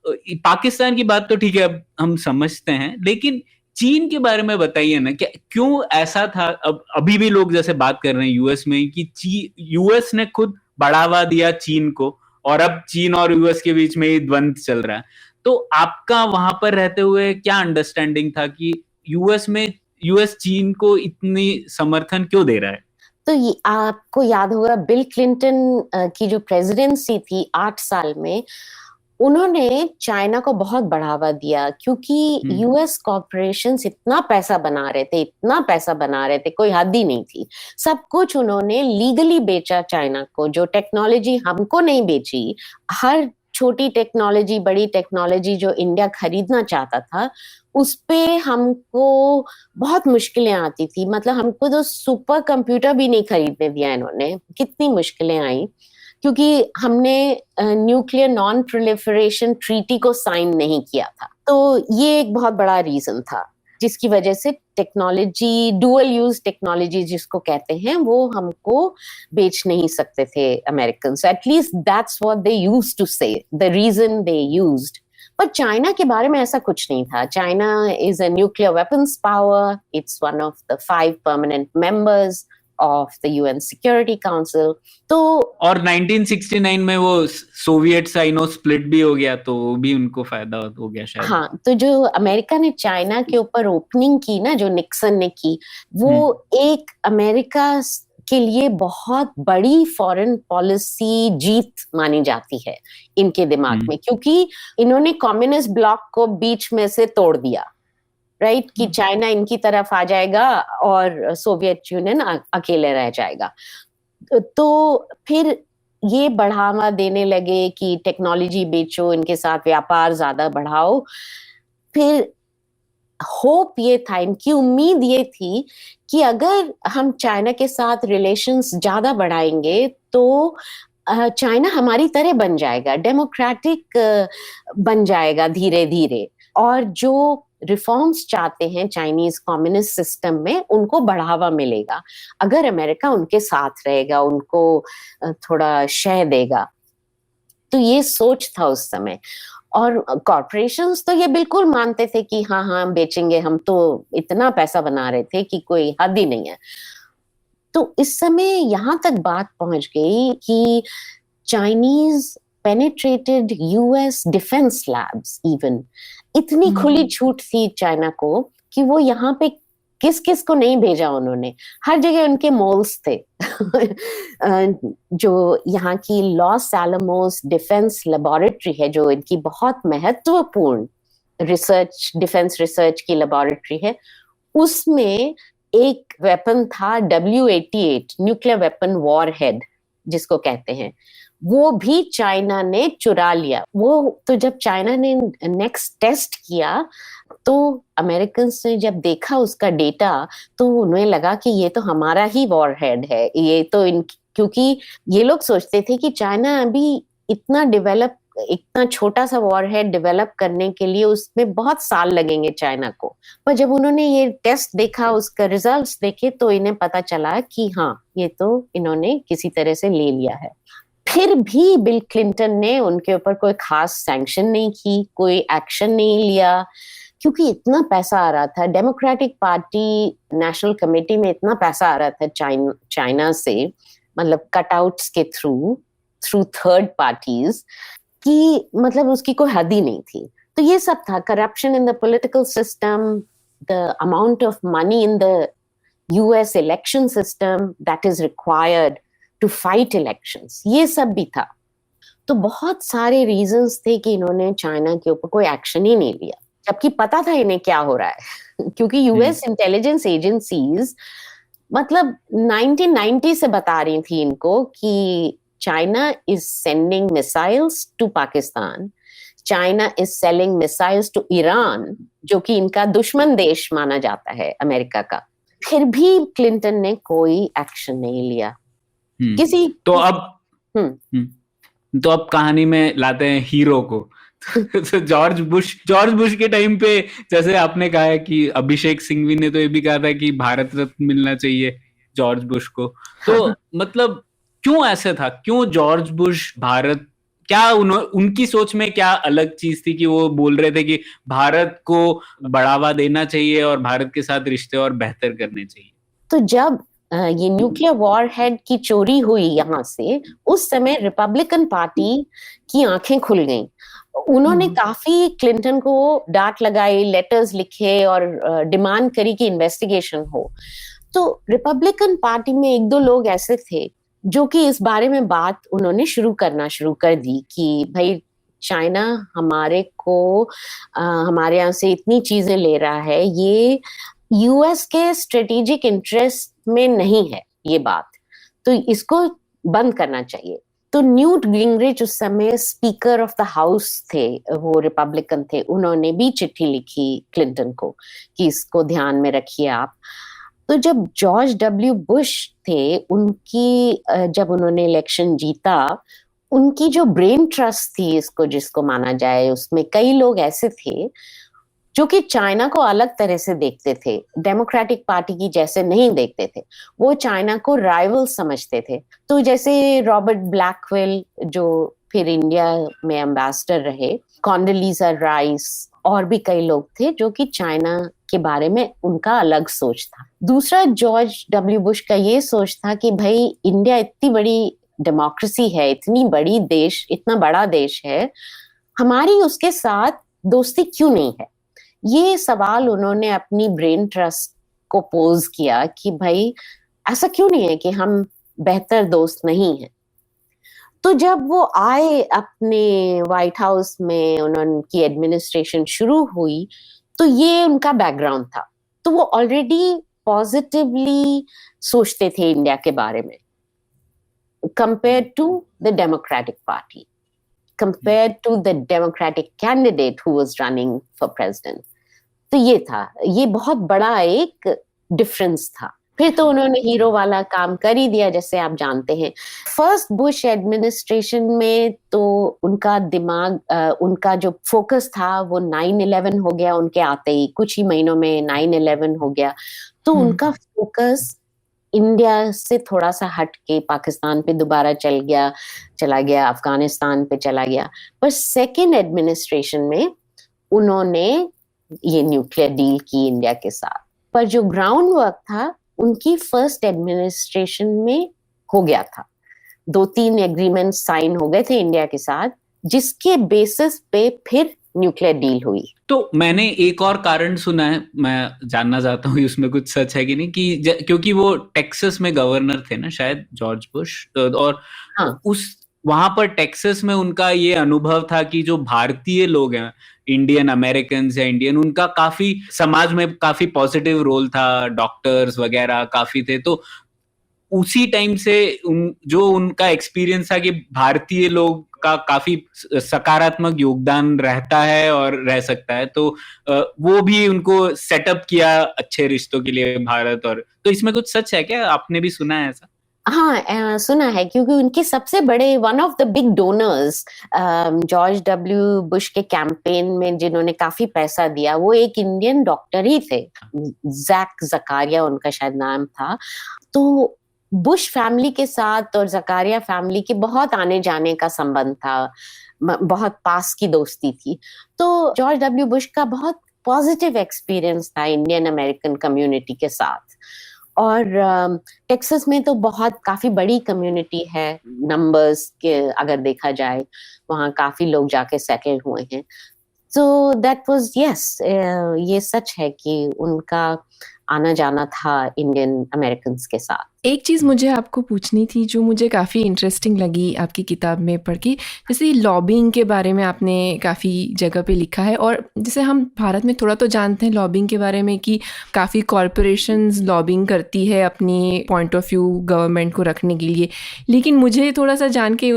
पाकिस्तान की बात तो ठीक है, अब हम समझते हैं, लेकिन चीन के बारे में बताइए ना, क्यों ऐसा था? अब अभी भी लोग जैसे बात कर रहे हैं यूएस में कि यूएस ने खुद बढ़ावा दिया चीन को, और अब चीन और यूएस के बीच में ही द्वंद्व चल रहा है। तो आपका वहां पर रहते हुए क्या अंडरस्टैंडिंग था कि यूएस चीन को इतनी समर्थन क्यों दे रहा है? तो ये आपको याद होगा बिल क्लिंटन की जो प्रेसिडेंसी थी 8 साल में, उन्होंने चाइना को बहुत बढ़ावा दिया, क्योंकि यूएस कॉर्पोरेशंस इतना पैसा बना रहे थे, कोई हद ही नहीं थी। सब कुछ उन्होंने लीगली बेचा चाइना को। जो टेक्नोलॉजी हमको नहीं बेची, हर छोटी टेक्नोलॉजी, बड़ी टेक्नोलॉजी जो इंडिया खरीदना चाहता था, उस पे हमको बहुत मुश्किलें आती थी। मतलब हमको तो सुपर कंप्यूटर भी नहीं खरीदने दिया इन्होंने, कितनी मुश्किलें आई, क्योंकि हमने न्यूक्लियर नॉन प्रोलिफरेशन ट्रीटी को साइन नहीं किया था। तो ये एक बहुत बड़ा रीजन था जिसकी वजह से टेक्नोलॉजी, डुअल यूज टेक्नोलॉजी जिसको कहते हैं, वो हमको बेच नहीं सकते थे American. At least that's what they used to say, the reason they used. पर चाइना के बारे में ऐसा कुछ नहीं था। China is a nuclear weapons power, it's one of the 5 permanent members of the UN Security Council। तो और 1969 में वो सोवियत साइनो स्प्लिट भी हो गया, तो भी उनको फायदा हो गया शायद। हाँ, तो जो अमेरिका ने चाइना के ऊपर ओपनिंग की ना, जो निक्सन ने की, वो एक अमेरिका के लिए बहुत बड़ी फॉरेन पॉलिसी जीत मानी जाती है इनके दिमाग में, क्योंकि इन्होंने कम्युनिस्ट ब्लॉक को बीच में से तोड़ दिया, राइट, कि चाइना इनकी तरफ आ जाएगा और सोवियत यूनियन अकेले रह जाएगा। तो फिर ये बढ़ावा देने लगे कि टेक्नोलॉजी बेचो, इनके साथ व्यापार ज्यादा बढ़ाओ। फिर होप ये था, इनकी उम्मीद ये थी कि अगर हम चाइना के साथ रिलेशंस ज्यादा बढ़ाएंगे तो चाइना हमारी तरह बन जाएगा, डेमोक्रेटिक बन जाएगा धीरे धीरे, और जो रिफॉर्म्स चाहते हैं चाइनीज कम्युनिस्ट सिस्टम में, उनको बढ़ावा मिलेगा अगर अमेरिका उनके साथ रहेगा, उनको थोड़ा शय देगा। तो ये सोच था उस समय। और कॉर्पोरेशंस तो ये बिल्कुल मानते थे कि हाँ हाँ बेचेंगे, हम तो इतना पैसा बना रहे थे कि कोई हद ही नहीं है। तो इस समय यहाँ तक बात पहुंच गई कि Chinese penetrated US defence labs even. इतनी खुली छूट थी चाइना को कि वो यहाँ पे किस किस को नहीं भेजा उन्होंने, हर जगह उनके मोल्स थे। जो यहाँ की लॉस एलमोस डिफेंस लेबोरेटरी है, जो इनकी बहुत महत्वपूर्ण रिसर्च, डिफेंस रिसर्च की लेबोरेटरी है, उसमें एक वेपन था W88 न्यूक्लियर वेपन वॉरहेड जिसको कहते हैं, वो भी चाइना ने चुरा लिया। वो तो जब चाइना ने नेक्स्ट टेस्ट किया तो अमेरिकन ने जब देखा उसका डेटा तो उन्हें लगा कि ये तो हमारा ही वॉरहेड है, ये तो क्योंकि ये लोग सोचते थे कि चाइना अभी इतना छोटा सा वॉरहेड डेवलप करने के लिए उसमें बहुत साल लगेंगे चाइना को। पर जब उन्होंने ये टेस्ट देखा, उसका रिजल्ट्स देखे, तो इन्हें पता चला कि हाँ ये तो इन्होंने किसी तरह से ले लिया है। फिर भी बिल क्लिंटन ने उनके ऊपर कोई खास सैंक्शन नहीं की, कोई एक्शन नहीं लिया, क्योंकि इतना पैसा आ रहा था डेमोक्रेटिक पार्टी नेशनल कमेटी में, इतना पैसा आ रहा था चाइना से, मतलब कटआउट्स के थ्रू थर्ड पार्टीज कि मतलब उसकी कोई हद ही नहीं थी। तो ये सब था, corruption in the political system, the amount of money in the US election system that is required to fight elections, ये सब भी था। तो बहुत सारे रीजंस थे कि इन्होंने चाइना के ऊपर कोई एक्शन ही नहीं लिया, जबकि पता था इन्हें क्या हो रहा है। क्योंकि यूएस इंटेलिजेंस एजेंसीज मतलब 1990 से बता रही थी इनको कि China is sending missiles to Pakistan, China is selling missiles to Iran, जो कि इनका दुश्मन देश माना जाता है अमेरिका का। फिर भी क्लिंटन ने कोई एक्शन नहीं लिया। तो अब कहानी में लाते हैं हीरो को। तो जॉर्ज बुश के टाइम पे, जैसे आपने कहा है कि अभिषेक सिंघवी ने तो ये भी कहा था कि भारत रत्न मिलना चाहिए जॉर्ज बुश को। तो मतलब क्यों ऐसे था, क्यों जॉर्ज बुश भारत, क्या उनकी सोच में क्या अलग चीज थी कि वो बोल रहे थे कि भारत को बढ़ावा देना चाहिए और भारत के साथ रिश्ते और बेहतर करने चाहिए? तो जब ये न्यूक्लियर वॉरहेड की चोरी हुई यहाँ से, उस समय रिपब्लिकन पार्टी की आंखें खुल गईं। उन्होंने काफी क्लिंटन को डांट लगाई, लेटर्स लिखे और डिमांड करी कि इन्वेस्टिगेशन हो। तो रिपब्लिकन पार्टी में एक दो लोग ऐसे थे जो कि इस बारे में बात उन्होंने शुरू कर दी कि भाई चाइना हमारे यहाँ से इतनी चीजें ले रहा है, ये यूएस के स्ट्रेटेजिक इंटरेस्ट में नहीं है ये बात, तो इसको बंद करना चाहिए। तो न्यूट गिंगरिच उस समय स्पीकर ऑफ द हाउस थे, वो रिपब्लिकन थे, उन्होंने भी चिट्ठी लिखी क्लिंटन को कि इसको ध्यान में रखिए आप। तो जब जॉर्ज डब्ल्यू बुश थे, जब उन्होंने इलेक्शन जीता, उनकी जो ब्रेन ट्रस्ट थी जिसको माना जाए, उसमें कई लोग ऐसे थे जो कि चाइना को अलग तरह से देखते थे, डेमोक्रेटिक पार्टी की जैसे नहीं देखते थे, वो चाइना को राइवल समझते थे। तो जैसे रॉबर्ट ब्लैकवेल जो फिर इंडिया में एम्बेसडर रहे, कॉन्डोलीजा राइस और भी कई लोग थे जो कि चाइना के बारे में उनका अलग सोच था। दूसरा जॉर्ज डब्ल्यू बुश का ये सोच था कि भाई इंडिया इतनी बड़ी डेमोक्रेसी है, इतना बड़ा देश है, हमारी उसके साथ दोस्ती क्यों नहीं है। ये सवाल उन्होंने अपनी ब्रेन ट्रस्ट को पोज किया कि भाई ऐसा क्यों नहीं है कि हम बेहतर दोस्त नहीं हैं। तो जब वो आए अपने व्हाइट हाउस में, उनकी एडमिनिस्ट्रेशन शुरू हुई, तो ये उनका बैकग्राउंड था। तो वो ऑलरेडी पॉजिटिवली सोचते थे इंडिया के बारे में, compare to the Democratic Party, compare to the Democratic candidate who was running for president. तो ये बहुत बड़ा एक डिफरेंस था। फिर तो उन्होंने हीरो वाला काम कर ही दिया, जैसे आप जानते हैं। फर्स्ट बुश एडमिनिस्ट्रेशन में तो उनका दिमाग उनका जो फोकस था वो 9/11 हो गया, उनके आते ही कुछ ही महीनों में 9/11 हो गया, तो उनका फोकस इंडिया से थोड़ा सा हट के पाकिस्तान पे दोबारा चला गया, अफगानिस्तान पे चला गया। पर सेकेंड एडमिनिस्ट्रेशन में उन्होंने ये न्यूक्लियर डील की इंडिया के साथ, पर जो ग्राउंड वर्क था उनकी फर्स्ट एडमिनिस्ट्रेशन में हो गया था। 2-3 एग्रीमेंट साइन हो गए थे इंडिया के साथ, जिसके बेसिस पे फिर न्यूक्लियर डील हुई। तो मैंने एक और कारण सुना है, मैं जानना चाहता हूँ उसमें कुछ सच है कि नहीं, कि क्योंकि वो टेक्सास में गवर्नर थे ना शायद जॉर्ज बुश, और हाँ। वहां पर टेक्सास में उनका ये अनुभव था कि जो भारतीय लोग हैं, इंडियन अमेरिकन या इंडियन, उनका काफी समाज में काफी पॉजिटिव रोल था, डॉक्टर्स वगैरह काफी थे। तो उसी टाइम से जो उनका एक्सपीरियंस था कि भारतीय लोग का काफी सकारात्मक योगदान रहता है और रह सकता है, तो वो भी उनको सेटअप किया अच्छे रिश्तों के लिए भारत। और तो इसमें कुछ सच है क्या? आपने भी सुना है ऐसा? हाँ, सुना है, क्योंकि उनके सबसे बड़े one of the big donors George W Bush के कैंपेन में जिन्होंने काफी पैसा दिया, वो एक इंडियन डॉक्टर ही थे, जैक जकारिया उनका शायद नाम था। तो बुश फैमिली के साथ और जकारिया फैमिली के बहुत आने जाने का संबंध था, बहुत पास की दोस्ती थी। तो जॉर्ज डब्ल्यू बुश का बहुत पॉजिटिव एक्सपीरियंस था इंडियन अमेरिकन कम्युनिटी के साथ। और टेक्सास में तो बहुत काफी बड़ी कम्युनिटी है, नंबर्स के अगर देखा जाए, वहाँ काफी लोग जाके सेटल हुए हैं। तो दैट वाज यस, ये सच है कि उनका आना जाना था इंडियन अमेरिकन्स के साथ। एक चीज़ मुझे आपको पूछनी थी जो मुझे काफ़ी इंटरेस्टिंग लगी आपकी किताब में पढ़ के, जैसे लॉबिंग के बारे में आपने काफ़ी जगह पे लिखा है, और जैसे हम भारत में थोड़ा तो जानते हैं लॉबिंग के बारे में कि काफ़ी कॉरपोरेशंस लॉबिंग करती है अपनी पॉइंट ऑफ व्यू गवर्नमेंट को रखने के लिए, लेकिन मुझे थोड़ा सा जान के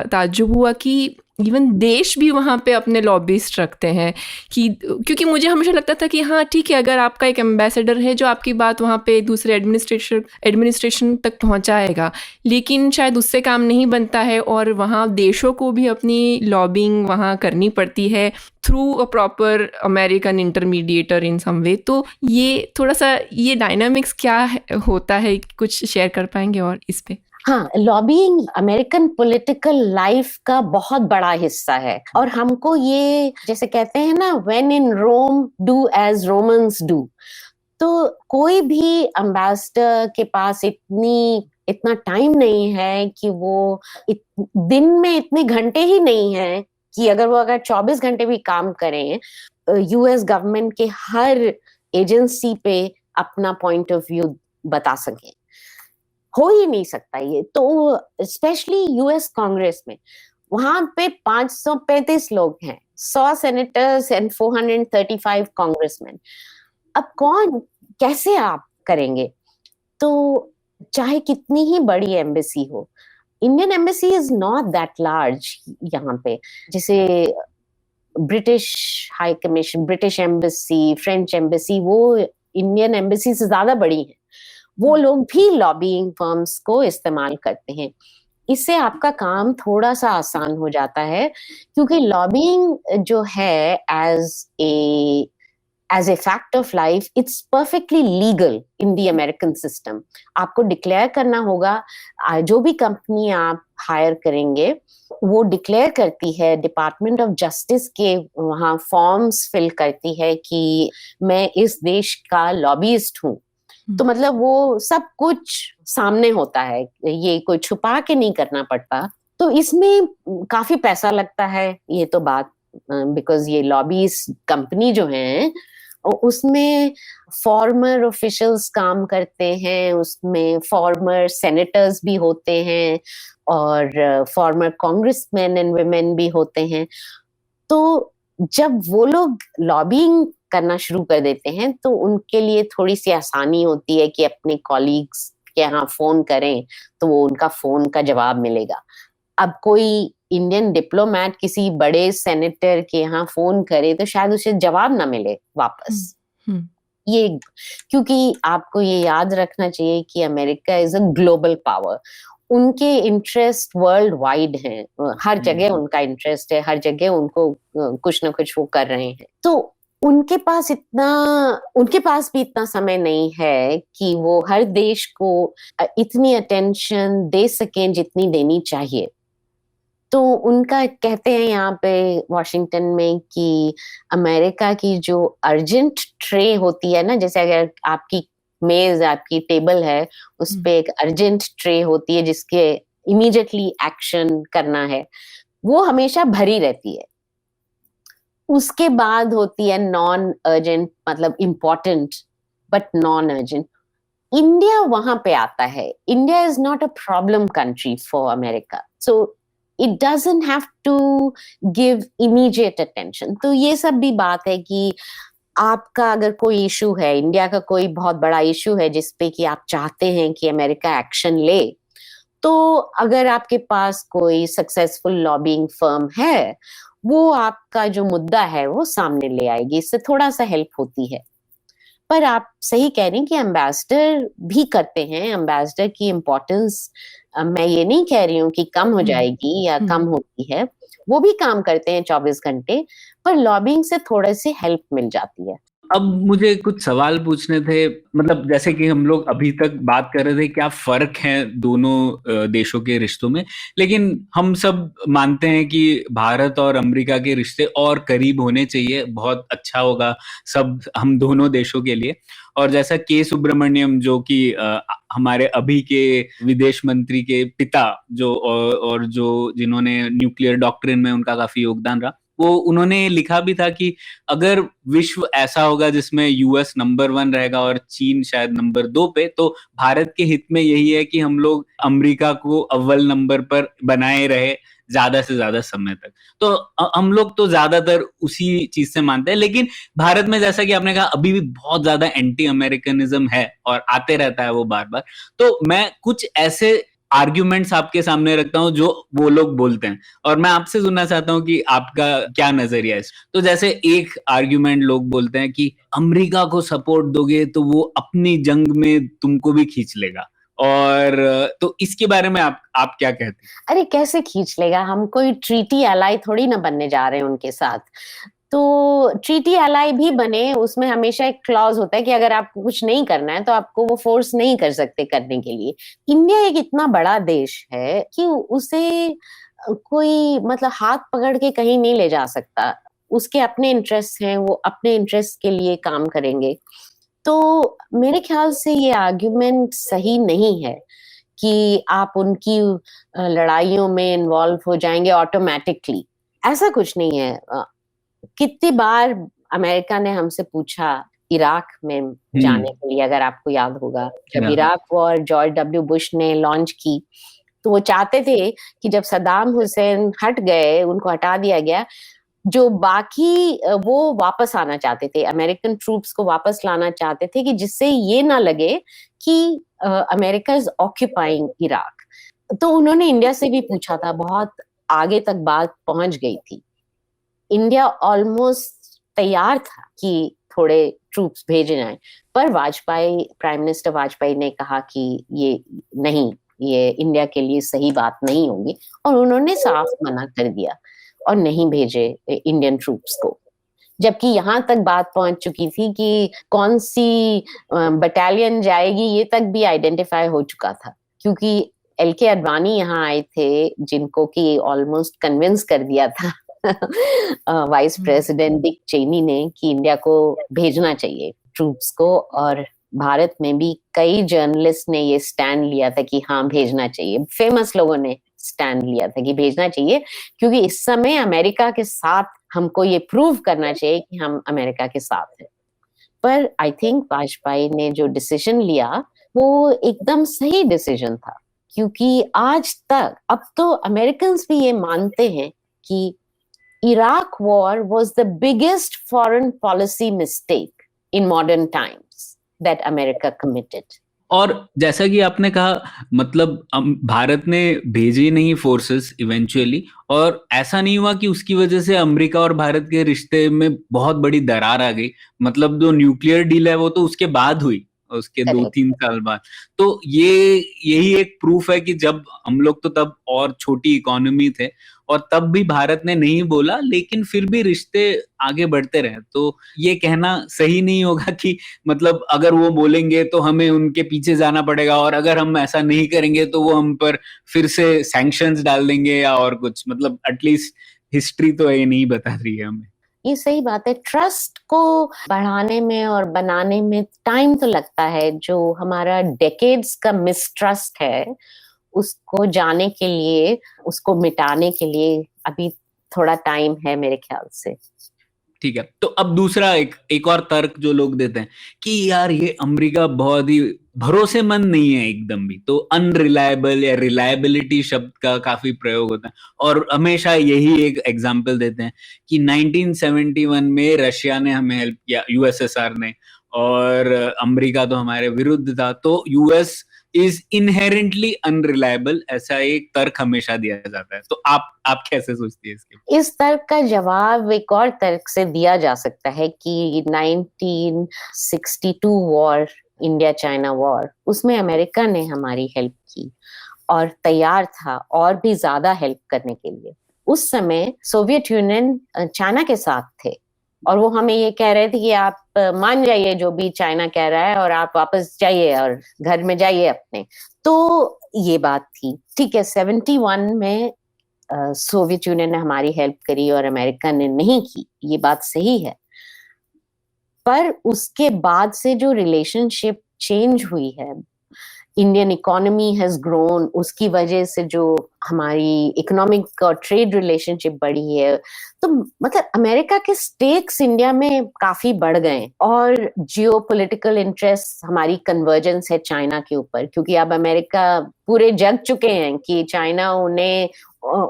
ताज्जुब हुआ कि इवन देश भी वहाँ पे अपने लॉबिस्ट रखते हैं, कि क्योंकि मुझे हमेशा लगता था कि हाँ ठीक है, अगर आपका एक एम्बेसडर है जो आपकी बात वहाँ पे दूसरे एडमिनिस्ट्रेशन तक पहुँचाएगा, लेकिन शायद उससे काम नहीं बनता है, और वहाँ देशों को भी अपनी लॉबिंग वहाँ करनी पड़ती है through a proper American intermediator in some way. तो ये थोड़ा सा ये डायनामिक्स क्या होता है, कुछ शेयर कर पाएंगे और इस पे? हाँ, लॉबिंग अमेरिकन पॉलिटिकल लाइफ का बहुत बड़ा हिस्सा है, और हमको ये जैसे कहते हैं ना, when in Rome do as Romans do. तो कोई भी एम्बेसडर के पास इतना टाइम नहीं है कि वो दिन में इतने घंटे ही नहीं है कि अगर 24 घंटे भी काम करें, यूएस गवर्नमेंट के हर एजेंसी पे अपना पॉइंट ऑफ व्यू बता सकें। हो ही नहीं सकता ये तो, स्पेशली यूएस कांग्रेस में वहां पे 535 लोग हैं, 100 सेनेटर्स एंड 435 कांग्रेसमैन। अब कैसे आप करेंगे? तो चाहे कितनी ही बड़ी एम्बेसी हो, Indian embassy is not that large यहाँ पे। जैसे British high commission, British embassy, French embassy, वो इंडियन एम्बेसी से ज्यादा बड़ी है। वो लोग भी लॉबिंग फर्म्स को इस्तेमाल करते हैं। इससे आपका काम थोड़ा सा आसान हो जाता है, क्योंकि लॉबिंग जो है as a fact of life, it's perfectly legal in the American system. आपको डिक्लेयर करना होगा, जो भी कंपनी आप हायर करेंगे वो डिक्लेयर करती है, डिपार्टमेंट ऑफ जस्टिस के वहाँ फॉर्म्स फिल करती है कि मैं इस देश का लॉबिस्ट हूँ। तो मतलब वो सब कुछ सामने होता है, ये कोई छुपा के नहीं करना पड़ता। तो इसमें काफी पैसा लगता है, ये तो बात, बिकॉज ये लॉबीज कंपनी जो है उसमें फॉर्मर ऑफिशियल्स काम करते हैं, उसमें फॉर्मर सेनेटर्स भी होते हैं और फॉर्मर कांग्रेसमैन एंड वुमेन भी होते हैं। तो जब वो लोग लॉबिंग करना शुरू कर देते हैं तो उनके लिए थोड़ी सी आसानी होती है कि अपने कॉलीग्स के यहाँ फोन करें तो वो उनका फोन का जवाब मिलेगा। अब कोई इंडियन डिप्लोमेट किसी बड़े सेनेटर के यहाँ फोन करे तो शायद उसे जवाब ना मिले वापस। ये, क्योंकि आपको ये याद रखना चाहिए कि America is a global power, उनके इंटरेस्ट वर्ल्ड वाइड हैं, हर जगह उनका इंटरेस्ट है, हर जगह उनको कुछ ना कुछ वो कर रहे हैं। तो उनके पास भी इतना समय नहीं है कि वो हर देश को इतनी अटेंशन दे सकें जितनी देनी चाहिए। तो उनका कहते हैं यहाँ पे वॉशिंगटन में कि अमेरिका की जो अर्जेंट ट्रे होती है ना, जैसे अगर आपकी मेज, आपकी टेबल है, उस पे एक अर्जेंट ट्रे होती है जिसके इमीडिएटली एक्शन करना है, वो हमेशा भरी रहती है। उसके बाद होती है नॉन अर्जेंट, मतलब important but non urgent. India वहां पे आता है। India is not a problem country for America, so it doesn't have to give immediate attention. तो ये सब भी बात है कि आपका अगर कोई इशू है, इंडिया का कोई बहुत बड़ा इशू है जिसपे कि आप चाहते हैं कि अमेरिका एक्शन ले, तो अगर आपके पास कोई सक्सेसफुल लॉबिंग फर्म है, वो आपका जो मुद्दा है वो सामने ले आएगी, इससे थोड़ा सा हेल्प होती है। पर आप सही कह रही हैं कि एम्बेसडर भी करते हैं। एम्बेसडर की इम्पोर्टेंस मैं ये नहीं कह रही हूँ कि कम हो जाएगी या कम होती है, वो भी काम करते हैं 24 घंटे, पर लॉबिंग से थोड़े से हेल्प मिल जाती है। अब मुझे कुछ सवाल पूछने थे, मतलब जैसे कि हम लोग अभी तक बात कर रहे थे क्या फर्क है दोनों देशों के रिश्तों में, लेकिन हम सब मानते हैं कि भारत और अमेरिका के रिश्ते और करीब होने चाहिए, बहुत अच्छा होगा सब हम दोनों देशों के लिए। और जैसा के सुब्रमण्यम जो कि हमारे अभी के विदेश मंत्री के पिता जो और जो जिन्होंने न्यूक्लियर डॉक्ट्रिन में उनका काफी योगदान रहा, वो उन्होंने लिखा भी था कि अगर विश्व ऐसा होगा जिसमें यूएस नंबर 1 रहेगा और चीन शायद नंबर 2 पे, तो भारत के हित में यही है कि हम लोग अमेरिका को अव्वल नंबर पर बनाए रहे ज्यादा से ज्यादा समय तक। तो हम लोग तो ज्यादातर उसी चीज से मानते हैं, लेकिन भारत में जैसा कि आपने कहा अभी भी बहुत ज्यादा एंटी अमेरिकनिज्म है और आते रहता है वो बार बार। तो मैं कुछ ऐसे आर्ग्यूमेंट्स आपके सामने रखता हूं जो वो लोग बोलते हैं, और मैं आपसे सुनना चाहता हूं कि आपका क्या नजरिया है। तो जैसे एक आर्ग्यूमेंट लोग बोलते हैं कि अमेरिका को सपोर्ट दोगे तो वो अपनी जंग में तुमको भी खींच लेगा, और तो इसके बारे में आप क्या कहते हैं? अरे कैसे खींच लेगा, हम कोई ट्रीटी एलाई थोड़ी ना बनने जा रहे हैं उनके साथ। तो ट्रीटी एलाई भी बने, उसमें हमेशा एक क्लॉज होता है कि अगर आपको कुछ नहीं करना है तो आपको वो फोर्स नहीं कर सकते करने के लिए। इंडिया एक इतना बड़ा देश है कि उसे कोई मतलब हाथ पकड़ के कहीं नहीं ले जा सकता। उसके अपने इंटरेस्ट हैं, वो अपने इंटरेस्ट के लिए काम करेंगे। तो मेरे ख्याल से ये आर्ग्यूमेंट सही नहीं है कि आप उनकी लड़ाइयों में इन्वॉल्व हो जाएंगे ऑटोमेटिकली। ऐसा कुछ नहीं है। कितनी बार अमेरिका ने हमसे पूछा इराक में जाने के लिए, अगर आपको याद होगा, जब Iraq war George W Bush ने लॉन्च की, तो वो चाहते थे कि जब सद्दाम हुसैन हट गए, उनको हटा दिया गया, जो बाकी वो वापस आना चाहते थे, अमेरिकन ट्रूप्स को वापस लाना चाहते थे, कि जिससे ये ना लगे कि अमेरिका इज ऑक्यूपाइंग इराक। तो उन्होंने इंडिया से भी पूछा था, बहुत आगे तक बात पहुंच गई थी। इंडिया ऑलमोस्ट तैयार था कि थोड़े ट्रूप्स भेजे जाएं, पर वाजपेयी, प्राइम मिनिस्टर वाजपेयी ने कहा कि ये नहीं, ये इंडिया के लिए सही बात नहीं होगी, और उन्होंने साफ मना कर दिया और नहीं भेजे इंडियन ट्रूप्स को। जबकि यहाँ तक बात पहुंच चुकी थी कि कौन सी बटालियन जाएगी ये तक भी आइडेंटिफाई हो चुका था, क्योंकि एलके अडवाणी यहाँ आए थे, जिनको कि ऑलमोस्ट कन्विंस कर दिया था वाइस प्रेसिडेंट डिक चेनी ने कि इंडिया को भेजना चाहिए ट्रूप्स को। और भारत में भी कई जर्नलिस्ट ने ये स्टैंड लिया था कि हाँ भेजना चाहिए, फेमस लोगों ने स्टैंड लिया था कि भेजना चाहिए, क्योंकि इस समय अमेरिका के साथ हमको ये प्रूव करना चाहिए कि हम अमेरिका के साथ हैं। पर आई थिंक वाजपेयी ने जो डिसीजन लिया वो एकदम सही डिसीजन था, क्योंकि आज तक अब तो अमेरिकन भी ये मानते हैं कि Iraq war was the biggest foreign policy mistake in modern times that America committed. और जैसा कि आपने कहा, मतलब भारत ने भेजी नहीं फोर्सेस इवेंचुअली, और ऐसा नहीं हुआ कि उसकी वजह से अमेरिका और भारत के रिश्ते में बहुत बड़ी दरार आ गई। मतलब जो न्यूक्लियर डील है वो तो उसके बाद हुई, उसके Correct. 2-3 साल बाद। तो यही एक प्रूफ है कि जब हम लोग तो तब और छोटी इकोनॉमी थे, और तब भी भारत ने नहीं बोला, लेकिन फिर भी रिश्ते आगे बढ़ते रहे। तो ये कहना सही नहीं होगा कि मतलब अगर वो बोलेंगे तो हमें उनके पीछे जाना पड़ेगा, और अगर हम ऐसा नहीं करेंगे तो वो हम पर फिर से सैंक्शंस डाल देंगे या और कुछ। मतलब एटलीस्ट हिस्ट्री तो ये नहीं बता रही है हमें। ये सही बात है। ट्रस्ट को बढ़ाने में और बनाने में टाइम तो लगता है। जो हमारा डेकेड्स का मिसट्रस्ट है, उसको जाने के लिए, उसको मिटाने के लिए अभी थोड़ा टाइम है मेरे ख्याल से। ठीक है, तो अब दूसरा एक और तर्क जो लोग देते हैं कि यार ये अमेरिका बहुत ही भरोसेमंद नहीं है एकदम भी। तो अनरिलायबल या रिलायबिलिटी शब्द का काफी प्रयोग होता है, और हमेशा यही एक एग्जांपल देते हैं कि 1971 में रशिया ने हमें हेल्प किया, यूएसएसआर ने, और अमेरिका तो हमारे विरुद्ध था, तो यूएस इज इनहेरेंटली अनरिलायबल, ऐसा एक तर्क हमेशा दिया जाता है। तो आप कैसे सोचती है इसके? इस तर्क का जवाब एक और तर्क से दिया जा सकता है कि 1962 वॉर, इंडिया चाइना वॉर, उसमें अमेरिका ने हमारी हेल्प की और तैयार था और भी ज्यादा हेल्प करने के लिए। उस समय सोवियत यूनियन चाइना के साथ थे, और वो हमें ये कह रहे थे कि आप मान जाइए जो भी चाइना कह रहा है, और आप वापस जाइए और घर में जाइए अपने। तो ये बात थी। ठीक है, 71 में सोवियत यूनियन ने हमारी हेल्प करी और अमेरिका ने नहीं की, ये बात सही है। पर उसके बाद से जो रिलेशनशिप चेंज हुई है, इंडियन इकोनॉमी हैज ग्रोन, उसकी वजह से जो हमारी इकोनॉमिक और ट्रेड रिलेशनशिप बढ़ी है, तो मतलब अमेरिका के स्टेक्स इंडिया में काफी बढ़ गए, और जियोपॉलिटिकल इंटरेस्ट, हमारी कन्वर्जेंस है चाइना के ऊपर, क्योंकि अब अमेरिका पूरे जग चुके हैं कि चाइना उन्हें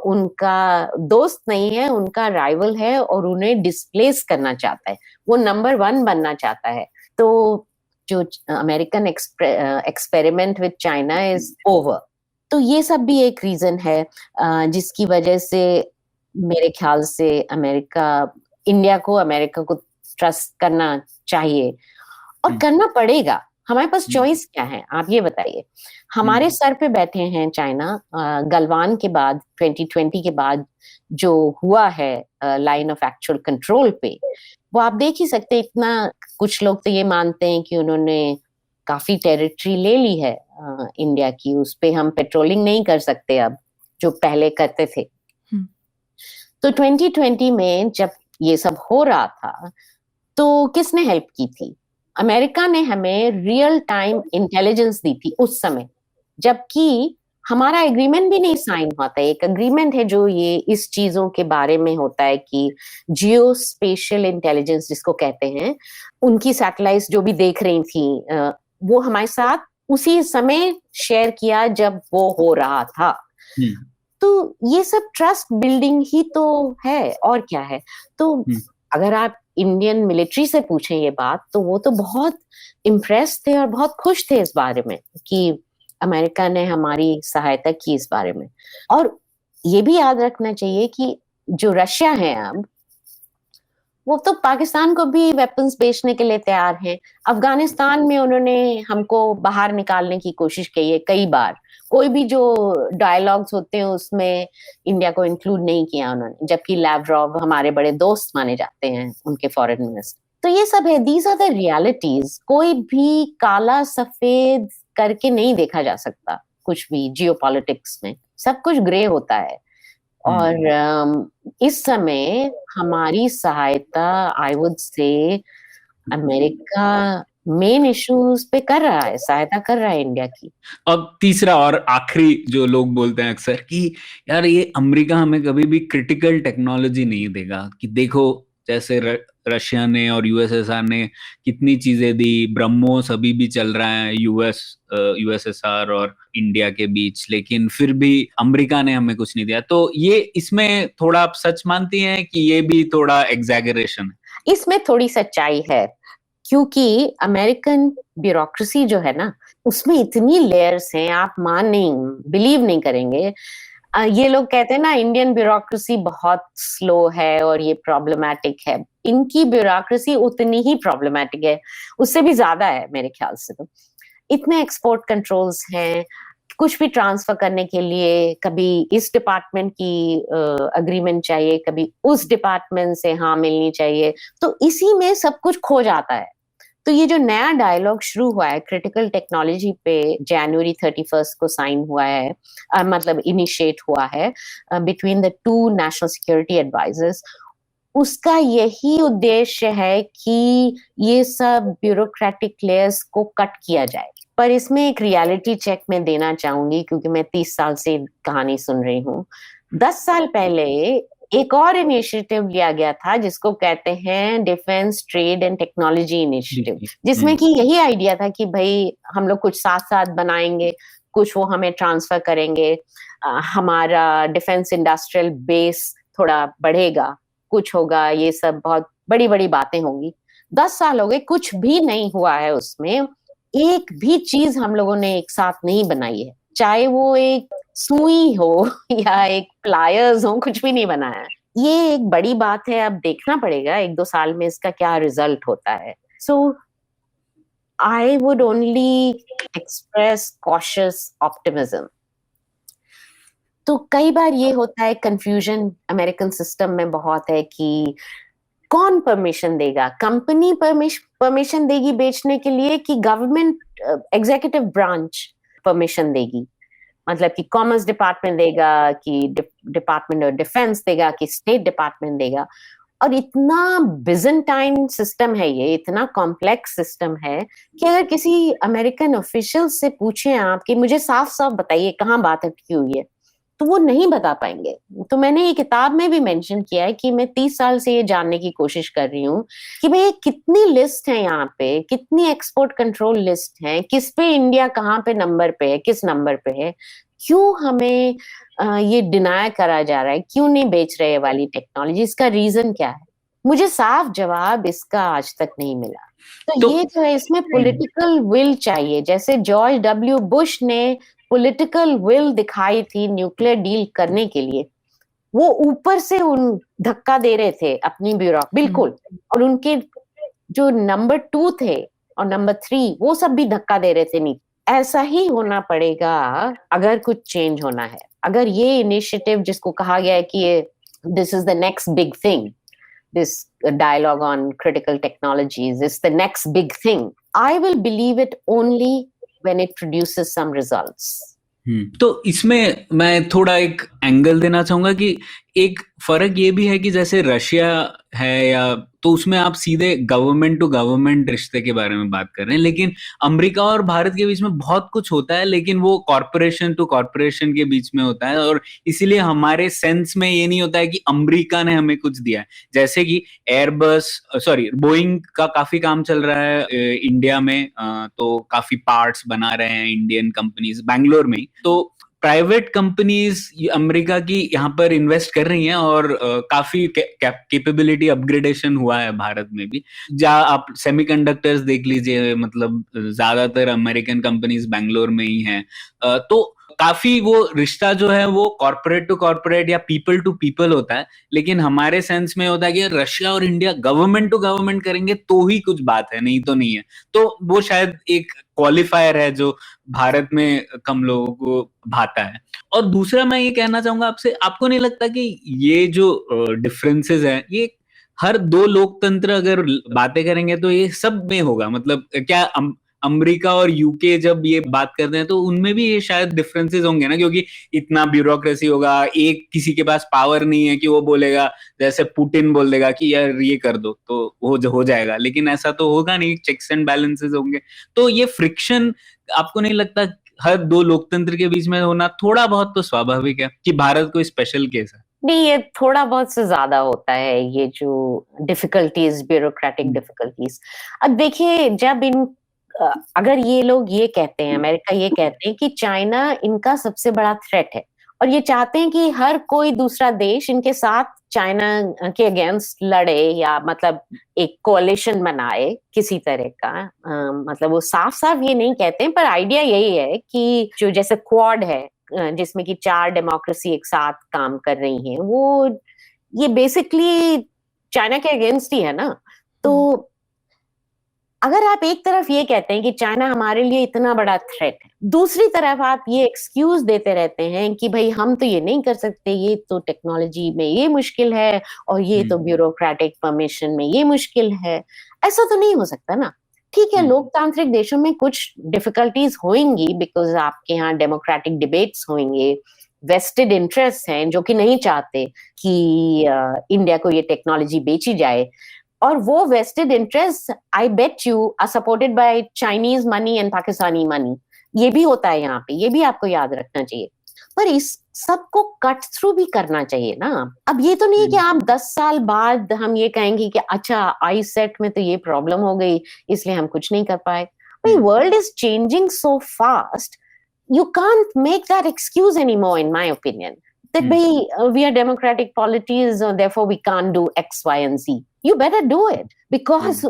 उनका दोस्त नहीं है, उनका राइवल है, और उन्हें डिस्प्लेस करना चाहता है, वो नंबर 1 बनना चाहता है। तो जो American experiment with China is over. तो ये सब भी एक रीजन है जिसकी वजह से मेरे ख्याल से अमेरिका को ट्रस्ट करना चाहिए, और करना पड़ेगा। हमारे पास चॉइस क्या है, आप ये बताइए। हमारे सर पे बैठे हैं चाइना। गलवान के बाद, 2020 के बाद जो हुआ है लाइन ऑफ एक्चुअल कंट्रोल पे, वो आप देख ही सकते हैं। इतना कुछ लोग तो ये मानते हैं कि उन्होंने काफी टेरिटरी ले ली है इंडिया की, उस पे हम पेट्रोलिंग नहीं कर सकते अब, जो पहले करते थे। तो 2020 में जब ये सब हो रहा था, तो किसने हेल्प की थी? अमेरिका ने हमें रियल टाइम इंटेलिजेंस दी थी उस समय, जबकि हमारा एग्रीमेंट भी नहीं साइन हुआ था। एक एग्रीमेंट है जो ये इस चीजों के बारे में होता है कि जियो स्पेशल इंटेलिजेंस जिसको कहते हैं, उनकी सैटेलाइट्स जो भी देख रही थी वो हमारे साथ उसी समय शेयर किया जब वो हो रहा था। तो ये सब ट्रस्ट बिल्डिंग ही तो है, और क्या है। तो अगर आप इंडियन मिलिट्री से पूछें ये बात, तो वो तो बहुत इम्प्रेस थे और बहुत खुश थे इस बारे में कि अमेरिका ने हमारी सहायता की इस बारे में। और ये भी याद रखना चाहिए कि जो रशिया है अब, वो तो पाकिस्तान को भी वेपन्स बेचने के लिए तैयार है। अफगानिस्तान में उन्होंने हमको बाहर निकालने की कोशिश की है कई बार। कोई भी जो डायलॉग्स होते हैं उसमें इंडिया को इंक्लूड नहीं किया उन्होंने, जबकि लैवरोव हमारे बड़े दोस्त माने जाते हैं, उनके फॉरेन मिनिस्टर। तो ये सब है, दीज आर द रियलिटीज। कोई भी काला सफेद करके नहीं देखा जा सकता कुछ भी जियोपॉलिटिक्स में, सब कुछ ग्रे होता है। और इस समय हमारी सहायता, I would say, America main issues पे कर रहा है, सहायता कर रहा है इंडिया की। अब तीसरा और आखिरी जो लोग बोलते हैं अक्सर कि यार ये अमेरिका हमें कभी भी क्रिटिकल टेक्नोलॉजी नहीं देगा, कि देखो जैसे रशिया ने और यूएसएसआर ने कितनी चीजें दी, ब्रह्मोस अभी भी चल रहा है यूएसएसआर और इंडिया के बीच, लेकिन फिर भी अमेरिका ने हमें कुछ नहीं दिया। तो ये इसमें थोड़ा आप सच मानती हैं कि ये भी थोड़ा एग्जैगरेशन है? इसमें थोड़ी सच्चाई है, क्योंकि अमेरिकन ब्यूरोक्रेसी जो है ना, उसमें इतनी लेयर्स हैं, आप बिलीव नहीं करेंगे। ये लोग कहते हैं ना इंडियन ब्यूरोक्रेसी बहुत स्लो है और ये प्रॉब्लमैटिक है, इनकी ब्यूरोक्रेसी उतनी ही प्रॉब्लमैटिक है, उससे भी ज्यादा है मेरे ख्याल से। तो इतने एक्सपोर्ट कंट्रोल्स हैं, कुछ भी ट्रांसफर करने के लिए कभी इस डिपार्टमेंट की अग्रीमेंट चाहिए, कभी उस डिपार्टमेंट से हाँ मिलनी चाहिए, तो इसी में सब कुछ खो जाता है। तो ये जो नया डायलॉग शुरू हुआ है क्रिटिकल टेक्नोलॉजी पे, जनवरी 31 को साइन हुआ है, मतलब इनिशिएट हुआ है between the two national security advisers, उसका यही उद्देश्य है कि ये सब ब्यूरोक्रेटिक लेयर्स को कट किया जाए। पर इसमें एक रियलिटी चेक मैं देना चाहूंगी, क्योंकि मैं 30 साल से कहानी सुन रही हूँ। 10 साल पहले एक और इनिशिएटिव लिया गया था जिसको कहते हैं defence trade and technology initiative, जिसमें कि यही आइडिया था कि भाई हम लोग कुछ साथ साथ बनाएंगे, कुछ वो हमें ट्रांसफर करेंगे, हमारा डिफेंस इंडस्ट्रियल बेस थोड़ा बढ़ेगा, कुछ होगा, ये सब बहुत बड़ी बड़ी बातें होंगी। 10 साल हो गए, कुछ भी नहीं हुआ है उसमें, एक भी चीज हम लोगों ने एक साथ नहीं बनाई है, चाहे वो एक सुई हो या एक प्लायर्स हो, कुछ भी नहीं बनाया है। ये एक बड़ी बात है, अब देखना पड़ेगा 1-2 साल में इसका क्या रिजल्ट होता है। So I would only express cautious optimism. तो कई बार ये होता है, कंफ्यूजन अमेरिकन सिस्टम में बहुत है कि कौन परमिशन देगा, कंपनी परमिशन देगी बेचने के लिए कि गवर्नमेंट एग्जीक्यूटिव ब्रांच परमिशन देगी, मतलब कि कॉमर्स डिपार्टमेंट देगा कि डिपार्टमेंट ऑफ डिफेंस देगा कि स्टेट डिपार्टमेंट देगा। और इतना बिजेंटाइन सिस्टम है ये, इतना कॉम्प्लेक्स सिस्टम है कि अगर किसी अमेरिकन ऑफिशियल से पूछें आप कि मुझे साफ साफ बताइए कहाँ बात अटकी हुई है, तो वो नहीं बता पाएंगे। तो मैंने ये किताब में भी मेंशन किया है कि मैं 30 साल से ये जानने की कोशिश कर रही हूँ कि भाई कितनी लिस्ट है यहाँ पे, कितनी एक्सपोर्ट कंट्रोल लिस्ट है, किस पे इंडिया कहाँ पे नंबर पे है, किस नंबर पे है, क्यों हमें ये डिनाय करा जा रहा है, क्यों नहीं बेच रहे ये वाली टेक्नोलॉजी, इसका रीजन क्या है? मुझे साफ जवाब इसका आज तक नहीं मिला। तो ये जो है, इसमें पॉलिटिकल विल चाहिए। जैसे जॉर्ज डब्ल्यू बुश ने पॉलिटिकल विल दिखाई थी न्यूक्लियर डील करने के लिए, वो ऊपर से उन धक्का दे रहे थे अपनी ब्यूरो, बिल्कुल, और उनके जो नंबर 2 थे और नंबर 3 वो सब भी धक्का दे रहे थे। नहीं, ऐसा ही होना पड़ेगा अगर कुछ चेंज होना है। अगर ये इनिशिएटिव जिसको कहा गया है कि ये this is the next big thing, this dialogue on critical technologies is the next big thing, I will believe it only when it produces some results. तो इसमें मैं थोड़ा एक एंगल देना चाहूंगा कि एक फर्क ये भी है कि जैसे रशिया है या तो उसमें आप सीधे गवर्नमेंट टू गवर्नमेंट रिश्ते के बारे में बात कर रहे हैं, लेकिन अमेरिका और भारत के बीच में बहुत कुछ होता है, लेकिन वो कॉर्पोरेशन टू कॉर्पोरेशन के बीच में होता है, और इसीलिए हमारे सेंस में ये नहीं होता है कि अमेरिका ने हमें कुछ दिया है। जैसे कि बोइंग का काफी काम चल रहा है इंडिया में, तो काफी पार्ट्स बना रहे हैं इंडियन कंपनीज बैंगलोर में, तो प्राइवेट कंपनीज अमेरिका की यहाँ पर इन्वेस्ट कर रही हैं और काफी कैपेबिलिटी अपग्रेडेशन हुआ है भारत में भी। जहाँ आप सेमीकंडक्टर्स देख लीजिए, मतलब ज्यादातर अमेरिकन कंपनीज बैंगलोर में ही हैं। तो काफी वो रिश्ता जो है वो कॉर्पोरेट टू कॉर्पोरेट या पीपल टू पीपल होता है, लेकिन हमारे सेंस में होता है कि रशिया और इंडिया गवर्नमेंट टू गवर्नमेंट करेंगे तो ही कुछ बात है, नहीं तो नहीं है। तो वो शायद एक क्वालिफायर है जो भारत में कम लोगों को भाता है। और दूसरा मैं ये कहना चाहूंगा आपसे, आपको नहीं लगता कि ये जो डिफरेंसेस हैं ये हर दो लोकतंत्र अगर बातें करेंगे तो ये सब में होगा? मतलब क्या अमेरिका और यूके जब ये बात करते हैं तो उनमें भी ये शायद डिफरेंसेस होंगे ना, क्योंकि इतना ब्यूरोक्रेसी होगा, एक किसी के पास पावर नहीं है कि वो बोलेगा, जैसे पुतिन बोल देगा कि यार ये कर दो तो हो जाएगा, लेकिन ऐसा तो होगा नहीं, चेक्स एंड बैलेंसेस होंगे। तो ये फ्रिक्शन आपको नहीं लगता हर दो लोकतंत्र के बीच में होना थोड़ा बहुत तो स्वाभाविक है कि भारत कोई स्पेशल केस है? नहीं, ये थोड़ा बहुत से ज्यादा होता है, ये जो डिफिकल्टीज, ब्यूरोक्रेटिक डिफिकल्टीज। अब देखिए, जब अगर ये लोग ये कहते हैं, अमेरिका ये कहते हैं कि चाइना इनका सबसे बड़ा थ्रेट है, और ये चाहते हैं कि हर कोई दूसरा देश इनके साथ चाइना के अगेंस्ट लड़े, या मतलब एक कोalition बनाए किसी तरह का। मतलब वो साफ साफ ये नहीं कहते हैं, पर आइडिया यही है कि जो जैसे क्वाड है, जिसमें कि 4 डेमोक्रेसी एक साथ काम कर रही हैं, वो ये बेसिकली चाइना के अगेंस्ट ही है ना। तो अगर आप एक तरफ ये कहते हैं कि चाइना हमारे लिए इतना बड़ा थ्रेट है, दूसरी तरफ आप ये एक्सक्यूज देते रहते हैं कि भाई हम तो ये नहीं कर सकते, ये तो टेक्नोलॉजी में ये मुश्किल है, और ये तो ब्यूरोक्रेटिक परमिशन में ये मुश्किल है, ऐसा तो नहीं हो सकता ना। ठीक है, लोकतांत्रिक देशों में कुछ डिफिकल्टीज होंगी, बिकॉज आपके यहाँ डेमोक्रेटिक डिबेट्स होंगे, वेस्टेड इंटरेस्ट हैं जो कि नहीं चाहते कि इंडिया को ये टेक्नोलॉजी बेची जाए, और वो vested interest I bet you are supported by Chinese money and Pakistani money. ये भी होता है यहाँ पे, ये भी आपको याद रखना चाहिए। पर इस सबको कट थ्रू भी करना चाहिए ना। अब ये तो नहीं है कि आप 10 साल बाद हम ये कहेंगे कि अच्छा आई सेट में तो ये प्रॉब्लम हो गई इसलिए हम कुछ नहीं कर पाए। भाई world is changing so fast, you can't make that excuse anymore, in my opinion, that we are democratic polities, therefore we can't do X, Y and Z. You better do it, because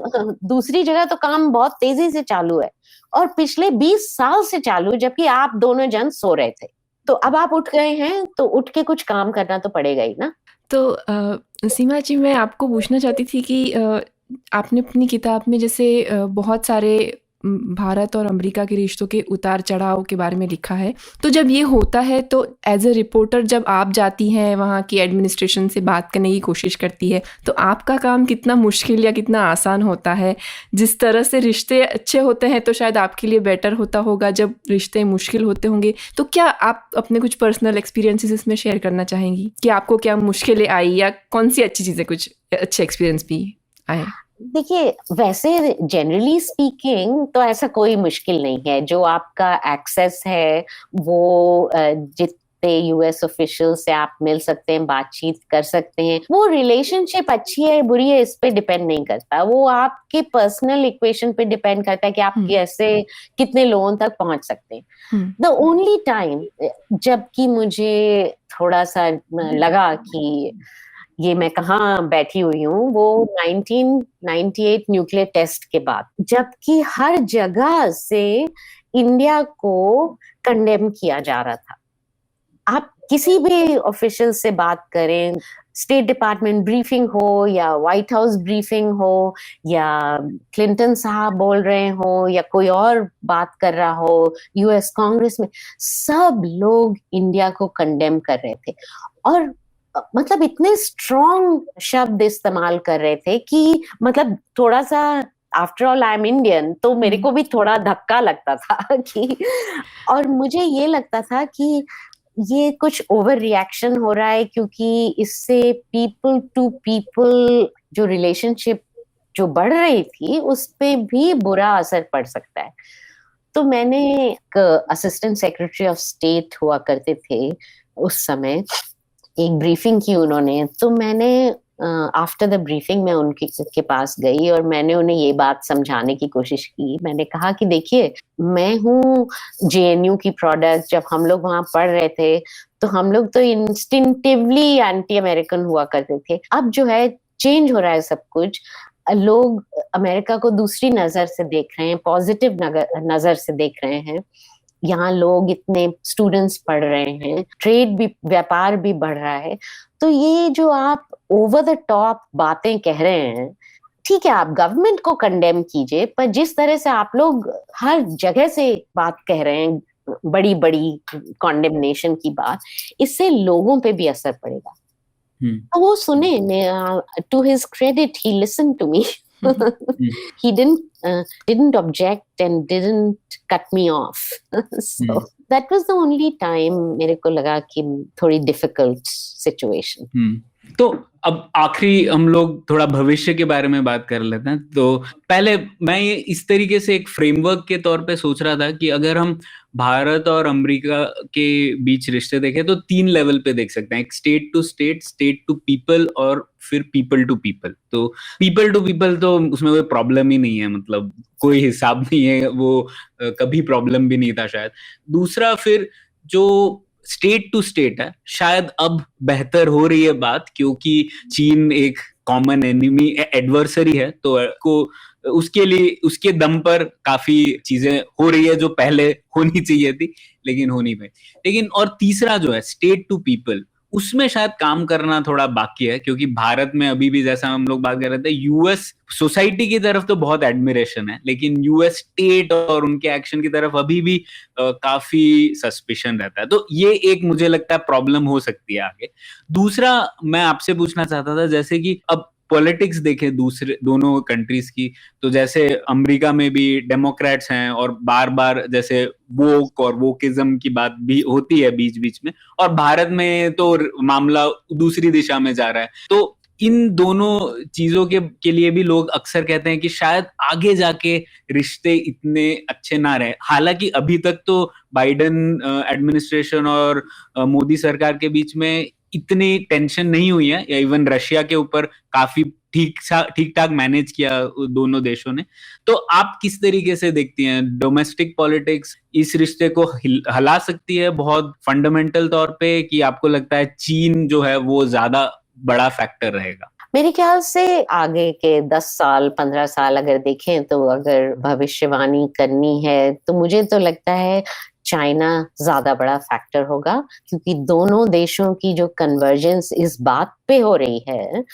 दूसरी जगह तो काम बहुत तेजी से चालू है, और पिछले 20 साल से चालू, जबकि आप दोनों जन सो रहे थे। तो अब आप उठ गए हैं, तो उठ के कुछ काम करना तो पड़ेगा ही ना। तो सीमा जी, मैं आपको पूछना चाहती थी कि आपने अपनी किताब में जैसे बहुत सारे भारत और अमेरिका के रिश्तों के उतार चढ़ाव के बारे में लिखा है, तो जब ये होता है तो एज अ रिपोर्टर जब आप जाती हैं वहाँ की एडमिनिस्ट्रेशन से बात करने की कोशिश करती है, तो आपका काम कितना मुश्किल या कितना आसान होता है? जिस तरह से रिश्ते अच्छे होते हैं तो शायद आपके लिए बेटर होता होगा, जब रिश्ते मुश्किल होते होंगे तो क्या आप अपने कुछ पर्सनल एक्सपीरियंसेस इसमें शेयर करना चाहेंगी कि आपको क्या मुश्किलें आई, या कौन सी अच्छी चीज़ें, कुछ अच्छे एक्सपीरियंस भी आए? देखिए, वैसे जनरली स्पीकिंग तो ऐसा कोई मुश्किल नहीं है। जो आपका एक्सेस है वो जितने यूएस ऑफिशियल से आप मिल सकते हैं, बातचीत कर सकते हैं, वो रिलेशनशिप अच्छी है बुरी है इस पे डिपेंड नहीं करता। वो आपके पर्सनल इक्वेशन पे डिपेंड करता है कि आप कैसे कितने लोगों तक पहुंच सकते हैं। द ओनली टाइम जबकि मुझे थोड़ा सा लगा कि ये मैं कहाँ बैठी हुई हूँ, वो 1998 न्यूक्लियर टेस्ट के बाद, जबकि हर जगह से इंडिया को कंडेम किया जा रहा था। आप किसी भी ऑफिशियल से बात करें, स्टेट डिपार्टमेंट ब्रीफिंग हो या व्हाइट हाउस ब्रीफिंग हो या क्लिंटन साहब बोल रहे हो या कोई और बात कर रहा हो यूएस कांग्रेस में, सब लोग इंडिया को कंडेम कर रहे थे, और मतलब इतने स्ट्रॉन्ग शब्द इस्तेमाल कर रहे थे कि मतलब थोड़ा सा, after all I am Indian, तो मेरे को भी थोड़ा धक्का लगता था कि, और मुझे ये लगता था कि ये कुछ ओवर रिएक्शन हो रहा है, क्योंकि इससे पीपल टू पीपल जो रिलेशनशिप जो बढ़ रही थी उस पे भी बुरा असर पड़ सकता है। तो मैंने एक असिस्टेंट सेक्रेटरी ऑफ स्टेट हुआ करते थे उस समय, एक ब्रीफिंग की उन्होंने, तो मैंने आफ्टर द ब्रीफिंग में उनके पास गई और मैंने उन्हें ये बात समझाने की कोशिश की। मैंने कहा कि देखिए, मैं हूँ जेएनयू की प्रोडक्ट, जब हम लोग वहां पढ़ रहे थे तो हम लोग तो इंस्टिंक्टिवली एंटी अमेरिकन हुआ करते थे। अब जो है चेंज हो रहा है सब कुछ, लोग अमेरिका को दूसरी नजर से देख रहे हैं, पॉजिटिव नजर से देख रहे हैं। यहाँ लोग इतने स्टूडेंट्स पढ़ रहे हैं, ट्रेड भी, व्यापार भी बढ़ रहा है। तो ये जो आप ओवर द टॉप बातें कह रहे हैं, ठीक है आप गवर्नमेंट को कंडेम कीजिए, पर जिस तरह से आप लोग हर जगह से बात कह रहे हैं, बड़ी बड़ी कॉन्डेमनेशन की बात, इससे लोगों पे भी असर पड़ेगा। तो वो सुने, to his credit he listen to me. He didn't object and didn't cut me off. So that was the only time मेरे को लगा कि थोड़ी difficult situation. तो अब आखिरी हम लोग थोड़ा भविष्य के बारे में बात कर लेते हैं। तो पहले मैं ये इस तरीके से एक फ्रेमवर्क के तौर पे सोच रहा था कि अगर हम भारत और अमेरिका के बीच रिश्ते देखें तो 3 लेवल पे देख सकते हैं, एक state to state, state to people और फिर पीपल टू पीपल। तो पीपल टू पीपल तो उसमें कोई प्रॉब्लम ही नहीं है, मतलब कोई हिसाब नहीं है, वो कभी प्रॉब्लम भी नहीं था शायद। दूसरा फिर जो स्टेट टू स्टेट है, शायद अब बेहतर हो रही है बात, क्योंकि चीन एक कॉमन एनिमी एडवर्सरी है, तो को उसके लिए उसके दम पर काफी चीजें हो रही है जो पहले होनी चाहिए थी लेकिन हो नहीं पाई। लेकिन और तीसरा जो है स्टेट टू पीपल, उसमें शायद काम करना थोड़ा बाकी है, क्योंकि भारत में अभी भी जैसा हम लोग बात कर रहे थे, यूएस सोसाइटी की तरफ तो बहुत एडमिरेशन है, लेकिन यूएस स्टेट और उनके एक्शन की तरफ अभी भी काफी सस्पिशन रहता है। तो ये एक मुझे लगता है प्रॉब्लम हो सकती है आगे। दूसरा मैं आपसे पूछना चाहता था, जैसे कि अब पॉलिटिक्स देखें दूसरे दोनों कंट्रीज की, तो जैसे अमेरिका में भी डेमोक्रेट्स हैं और बार बार जैसे वोक और वोकिज्म की बात भी होती है बीच बीच में, और भारत में तो मामला दूसरी दिशा में जा रहा है। तो इन दोनों चीजों के लिए भी लोग अक्सर कहते हैं कि शायद आगे जाके रिश्ते इतने अच्छे ना रहे। हालांकि अभी तक तो बाइडेन एडमिनिस्ट्रेशन और मोदी सरकार के बीच में इतनी टेंशन नहीं हुई है, या इवन रशिया के ऊपर काफी ठीक ठाक मैनेज किया दोनों देशों ने। तो आप किस तरीके से देखती हैं डोमेस्टिक पॉलिटिक्स इस रिश्ते को हिला सकती है बहुत फंडामेंटल तौर पे, कि आपको लगता है चीन जो है वो ज्यादा बड़ा फैक्टर रहेगा? मेरे ख्याल से आगे के 10 साल 15 साल अगर देखें, तो अगर भविष्यवाणी करनी है तो मुझे तो लगता है चाइना ज्यादा बड़ा फैक्टर होगा, क्योंकि दोनों देशों की जो कन्वर्जेंस इस बात पे हो रही है,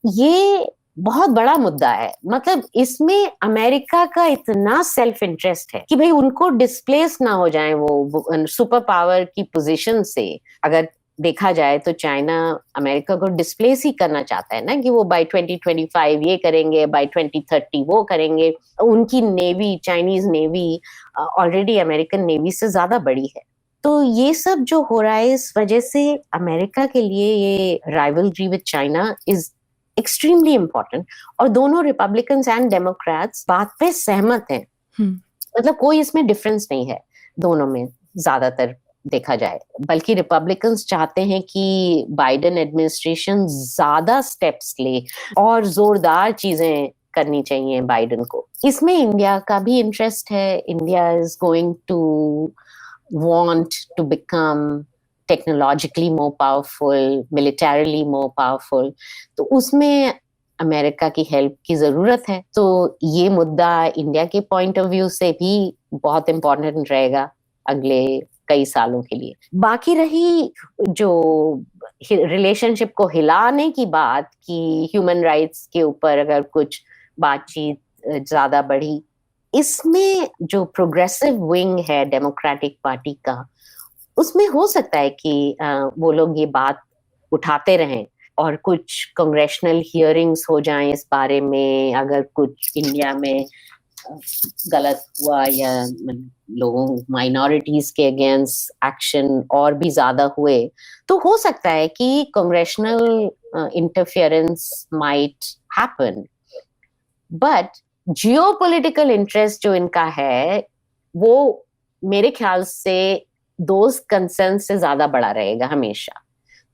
ये बहुत बड़ा मुद्दा है। मतलब इसमें अमेरिका का इतना सेल्फ इंटरेस्ट है कि भाई उनको डिस्प्लेस ना हो जाए वो सुपर पावर की पोजीशन से। अगर देखा जाए तो चाइना अमेरिका को डिस्प्लेस ही करना चाहता है ना, कि वो बाय 2025 ये करेंगे, बाय 2030 वो करेंगे। उनकी navy, Chinese navy already American navy से ज्यादा बड़ी है। तो ये सब जो हो रहा है, इस वजह से अमेरिका के लिए ये rivalry with China is extremely important. और दोनों रिपब्लिकन्स एंड डेमोक्रेट्स बात पे सहमत हैं। मतलब कोई इसमें डिफरेंस नहीं है दोनों में ज्यादातर देखा जाए। बल्कि रिपब्लिकन्स चाहते हैं कि बाइडेन एडमिनिस्ट्रेशन ज्यादा स्टेप्स ले और जोरदार चीजें करनी चाहिए बाइडेन को। इसमें इंडिया का भी इंटरेस्ट है। India is going to want to become technologically more powerful, militarily more powerful. तो उसमें अमेरिका की हेल्प की जरूरत है। तो ये मुद्दा इंडिया के पॉइंट ऑफ व्यू से भी बहुत इम्पोर्टेंट रहेगा अगले कई सालों के लिए। बाकी रही जो रिलेशनशिप को हिलाने की बात, कि ह्यूमन राइट्स के ऊपर अगर कुछ बातचीत ज्यादा बढ़ी, इसमें जो प्रोग्रेसिव विंग है डेमोक्रेटिक पार्टी का, उसमें हो सकता है कि वो लोग ये बात उठाते रहें और कुछ कांग्रेशनल हियरिंग्स हो जाएं इस बारे में। अगर कुछ इंडिया में गलत हुआ या लोगों माइनॉरिटीज के अगेंस्ट एक्शन और भी ज्यादा हुए, तो हो सकता है कि congressional interference might happen. But geopolitical interest जो इनका है, वो मेरे ख्याल से दोज कंसर्न से ज्यादा बड़ा रहेगा हमेशा।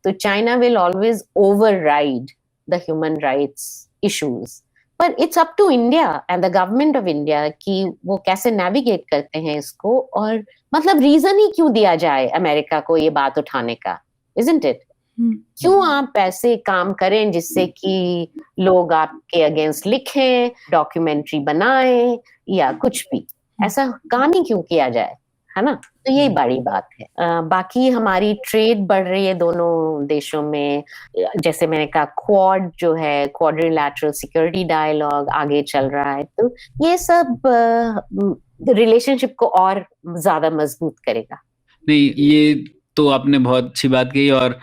तो China will always override the human rights issues. पर it's up to India and the government of India कि वो कैसे नेविगेट करते हैं इसको। और मतलब रीजन ही क्यों दिया जाए अमेरिका को ये बात उठाने का, इजंट इट? क्यों आप ऐसे काम करें जिससे कि लोग आपके अगेंस्ट लिखें, डॉक्यूमेंट्री बनाएं या कुछ भी, ऐसा काम ही क्यों किया जाए, है ना? तो यही बड़ी बात है। बाकी हमारी ट्रेड बढ़ रही है दोनों देशों में। जैसे मैंने कहा, क्वाड जो है, क्वाड्रिलैटरल सिक्योरिटी डायलॉग आगे चल रहा है। तो ये सब रिलेशनशिप को और ज्यादा मजबूत करेगा। नहीं, ये तो आपने बहुत अच्छी बात कही। और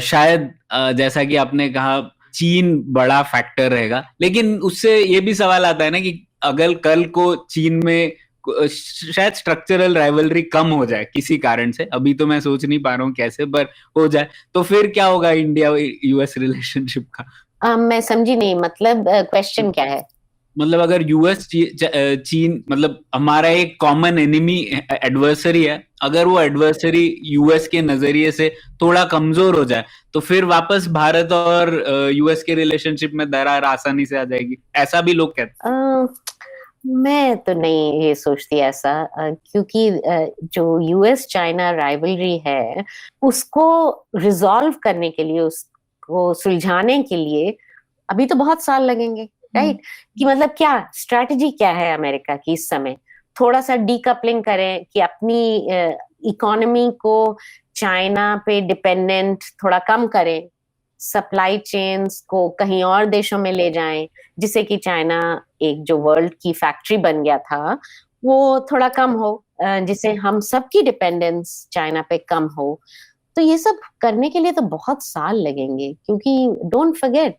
शायद जैसा कि आपने कहा, चीन बड़ा फैक्टर रहेगा, लेकिन उससे ये भी सवाल आता है ना कि अगर कल को चीन में शायद स्ट्रक्चरल राइवलरी कम हो जाए किसी कारण से, अभी तो मैं सोच नहीं पा रहा हूँ कैसे, पर हो जाए तो फिर क्या होगा इंडिया यूएस रिलेशनशिप का? मैं समझी नहीं, मतलब क्वेश्चन क्या है? मतलब अगर यूएस चीन, मतलब हमारा एक कॉमन एनिमी एडवर्सरी है, अगर वो एडवर्सरी यूएस के नजरिए से थोड़ा कमजोर हो जाए, तो फिर वापस भारत और यूएस के रिलेशनशिप में दरार आसानी से आ जाएगी, ऐसा भी लोग कहते हैं। मैं तो नहीं ये सोचती ऐसा, क्योंकि जो यूएस चाइना राइवलरी है उसको रिजॉल्व करने के लिए, उसको सुलझाने के लिए अभी तो बहुत साल लगेंगे, राइट? कि मतलब क्या स्ट्रैटेजी क्या है अमेरिका की इस समय? थोड़ा सा डीकपलिंग करें कि अपनी इकोनॉमी को चाइना पे डिपेंडेंट थोड़ा कम करें, सप्लाई चेन्स को कहीं और देशों में ले जाएं, जिससे कि चाइना एक जो वर्ल्ड की फैक्ट्री बन गया था वो थोड़ा कम हो, जिससे हम सबकी डिपेंडेंस चाइना पे कम हो। तो ये सब करने के लिए तो बहुत साल लगेंगे, क्योंकि डोंट फॉरगेट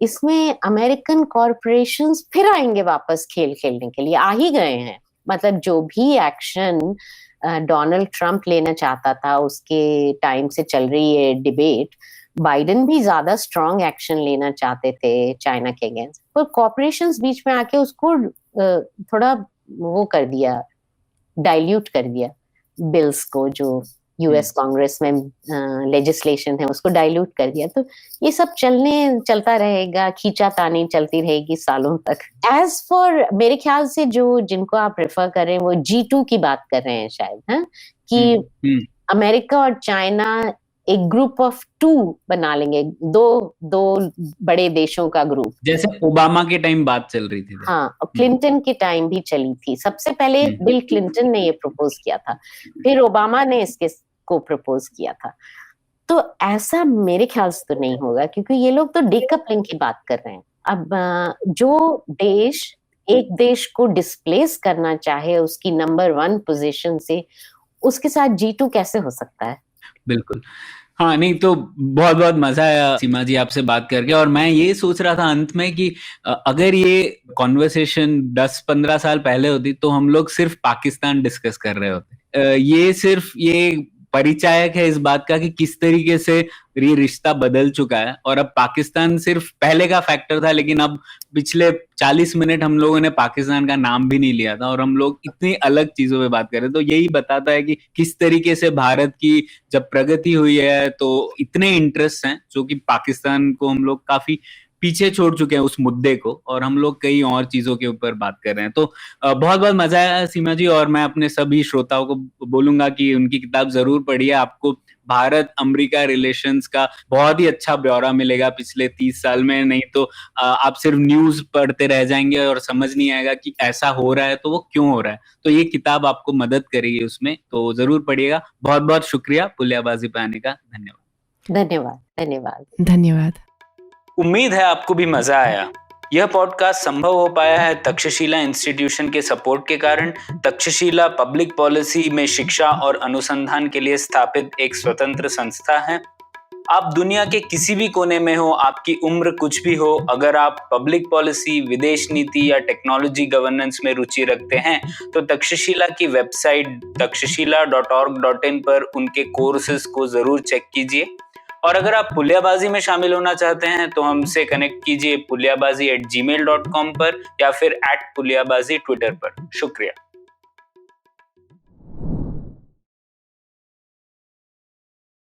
इसमें अमेरिकन कॉरपोरेशंस फिर आएंगे वापस खेल खेलने के लिए, आ ही गए हैं। मतलब जो भी एक्शन डोनाल्ड ट्रंप लेना चाहता था, उसके टाइम से चल रही है डिबेट, बाइडेन भी ज्यादा स्ट्रॉन्ग एक्शन लेना चाहते थे चाइना के अगेंस्ट, पर कॉरपोरेशंस बीच में आके उसको थोड़ा वो कर दिया, डाइल्यूट कर दिया बिल्स को, जो यूएस कांग्रेस में लेजिस्लेशन है उसको डाइल्यूट कर दिया। तो ये सब चलता रहेगा, खींचातानी चलती रहेगी सालों तक। एज फॉर मेरे ख्याल से जो जिनको आप रेफर कर रहे हैं वो G2 की बात कर रहे हैं शायद, है कि अमेरिका और चाइना एक ग्रुप ऑफ 2 बना लेंगे, दो बड़े देशों का ग्रुप, जैसे ओबामा के टाइम बात चल रही थी। हाँ, और क्लिंटन के टाइम भी चली थी। सबसे पहले बिल क्लिंटन ने ये प्रपोज किया था, फिर ओबामा ने इसके को प्रपोज किया था। तो ऐसा मेरे ख्याल से तो नहीं होगा, क्योंकि ये लोग तो डीकपलिंग की बात कर रहे हैं। अब जो देश एक देश को डिस्प्लेस करना चाहे उसकी नंबर 1 पोजीशन से, उसके साथ G2 कैसे हो सकता है? बिल्कुल, हाँ, नहीं तो बहुत बहुत मजा आया सीमा जी आपसे बात करके। और मैं ये सोच रहा था अंत में कि अगर ये कॉन्वर्सेशन 10-15 साल पहले होती तो हम लोग सिर्फ पाकिस्तान डिस्कस कर रहे होते। ये सिर्फ ये परिचायक है इस बात का कि किस तरीके से ये रिश्ता बदल चुका है। और अब पाकिस्तान सिर्फ पहले का फैक्टर था, लेकिन अब पिछले 40 मिनट हम लोगों ने पाकिस्तान का नाम भी नहीं लिया था और हम लोग इतनी अलग चीजों पे बात कर रहे हैं। तो यही बताता है कि किस तरीके से भारत की जब प्रगति हुई है तो इतने इंटरेस्ट हैं, जो कि पाकिस्तान को हम लोग काफी पीछे छोड़ चुके हैं उस मुद्दे को, और हम लोग कई और चीजों के ऊपर बात कर रहे हैं। तो बहुत बहुत मजा आया सीमा जी, और मैं अपने सभी श्रोताओं को बोलूंगा कि उनकी किताब जरूर पढ़िए। आपको भारत अमेरिका रिलेशंस का बहुत ही अच्छा ब्यौरा मिलेगा पिछले 30 साल में। नहीं तो आप सिर्फ न्यूज पढ़ते रह जाएंगे और समझ नहीं आएगा कि ऐसा हो रहा है तो वो क्यों हो रहा है। तो ये किताब आपको मदद करेगी उसमें, तो जरूर पढ़िएगा। बहुत बहुत शुक्रिया पुलियाबाजी पे आने का। धन्यवाद। धन्यवाद। धन्यवाद। धन्यवाद। उम्मीद है आपको भी मजा आया। यह पॉडकास्ट संभव हो पाया है तक्षशिला इंस्टीट्यूशन के सपोर्ट के कारण। तक्षशिला पब्लिक पॉलिसी में शिक्षा और अनुसंधान के लिए स्थापित एक स्वतंत्र संस्था है। आप दुनिया के किसी भी कोने में हो, आपकी उम्र कुछ भी हो, अगर आप पब्लिक पॉलिसी, विदेश नीति या टेक्नोलॉजी गवर्नेंस में रुचि रखते हैं तो तक्षशिला की वेबसाइट takshashila.org.in पर उनके कोर्सेज को जरूर चेक कीजिए। और अगर आप पुलियाबाजी में शामिल होना चाहते हैं तो हमसे कनेक्ट कीजिए puliyabazi@gmail.com पर या फिर @puliyabazi ट्विटर पर। शुक्रिया।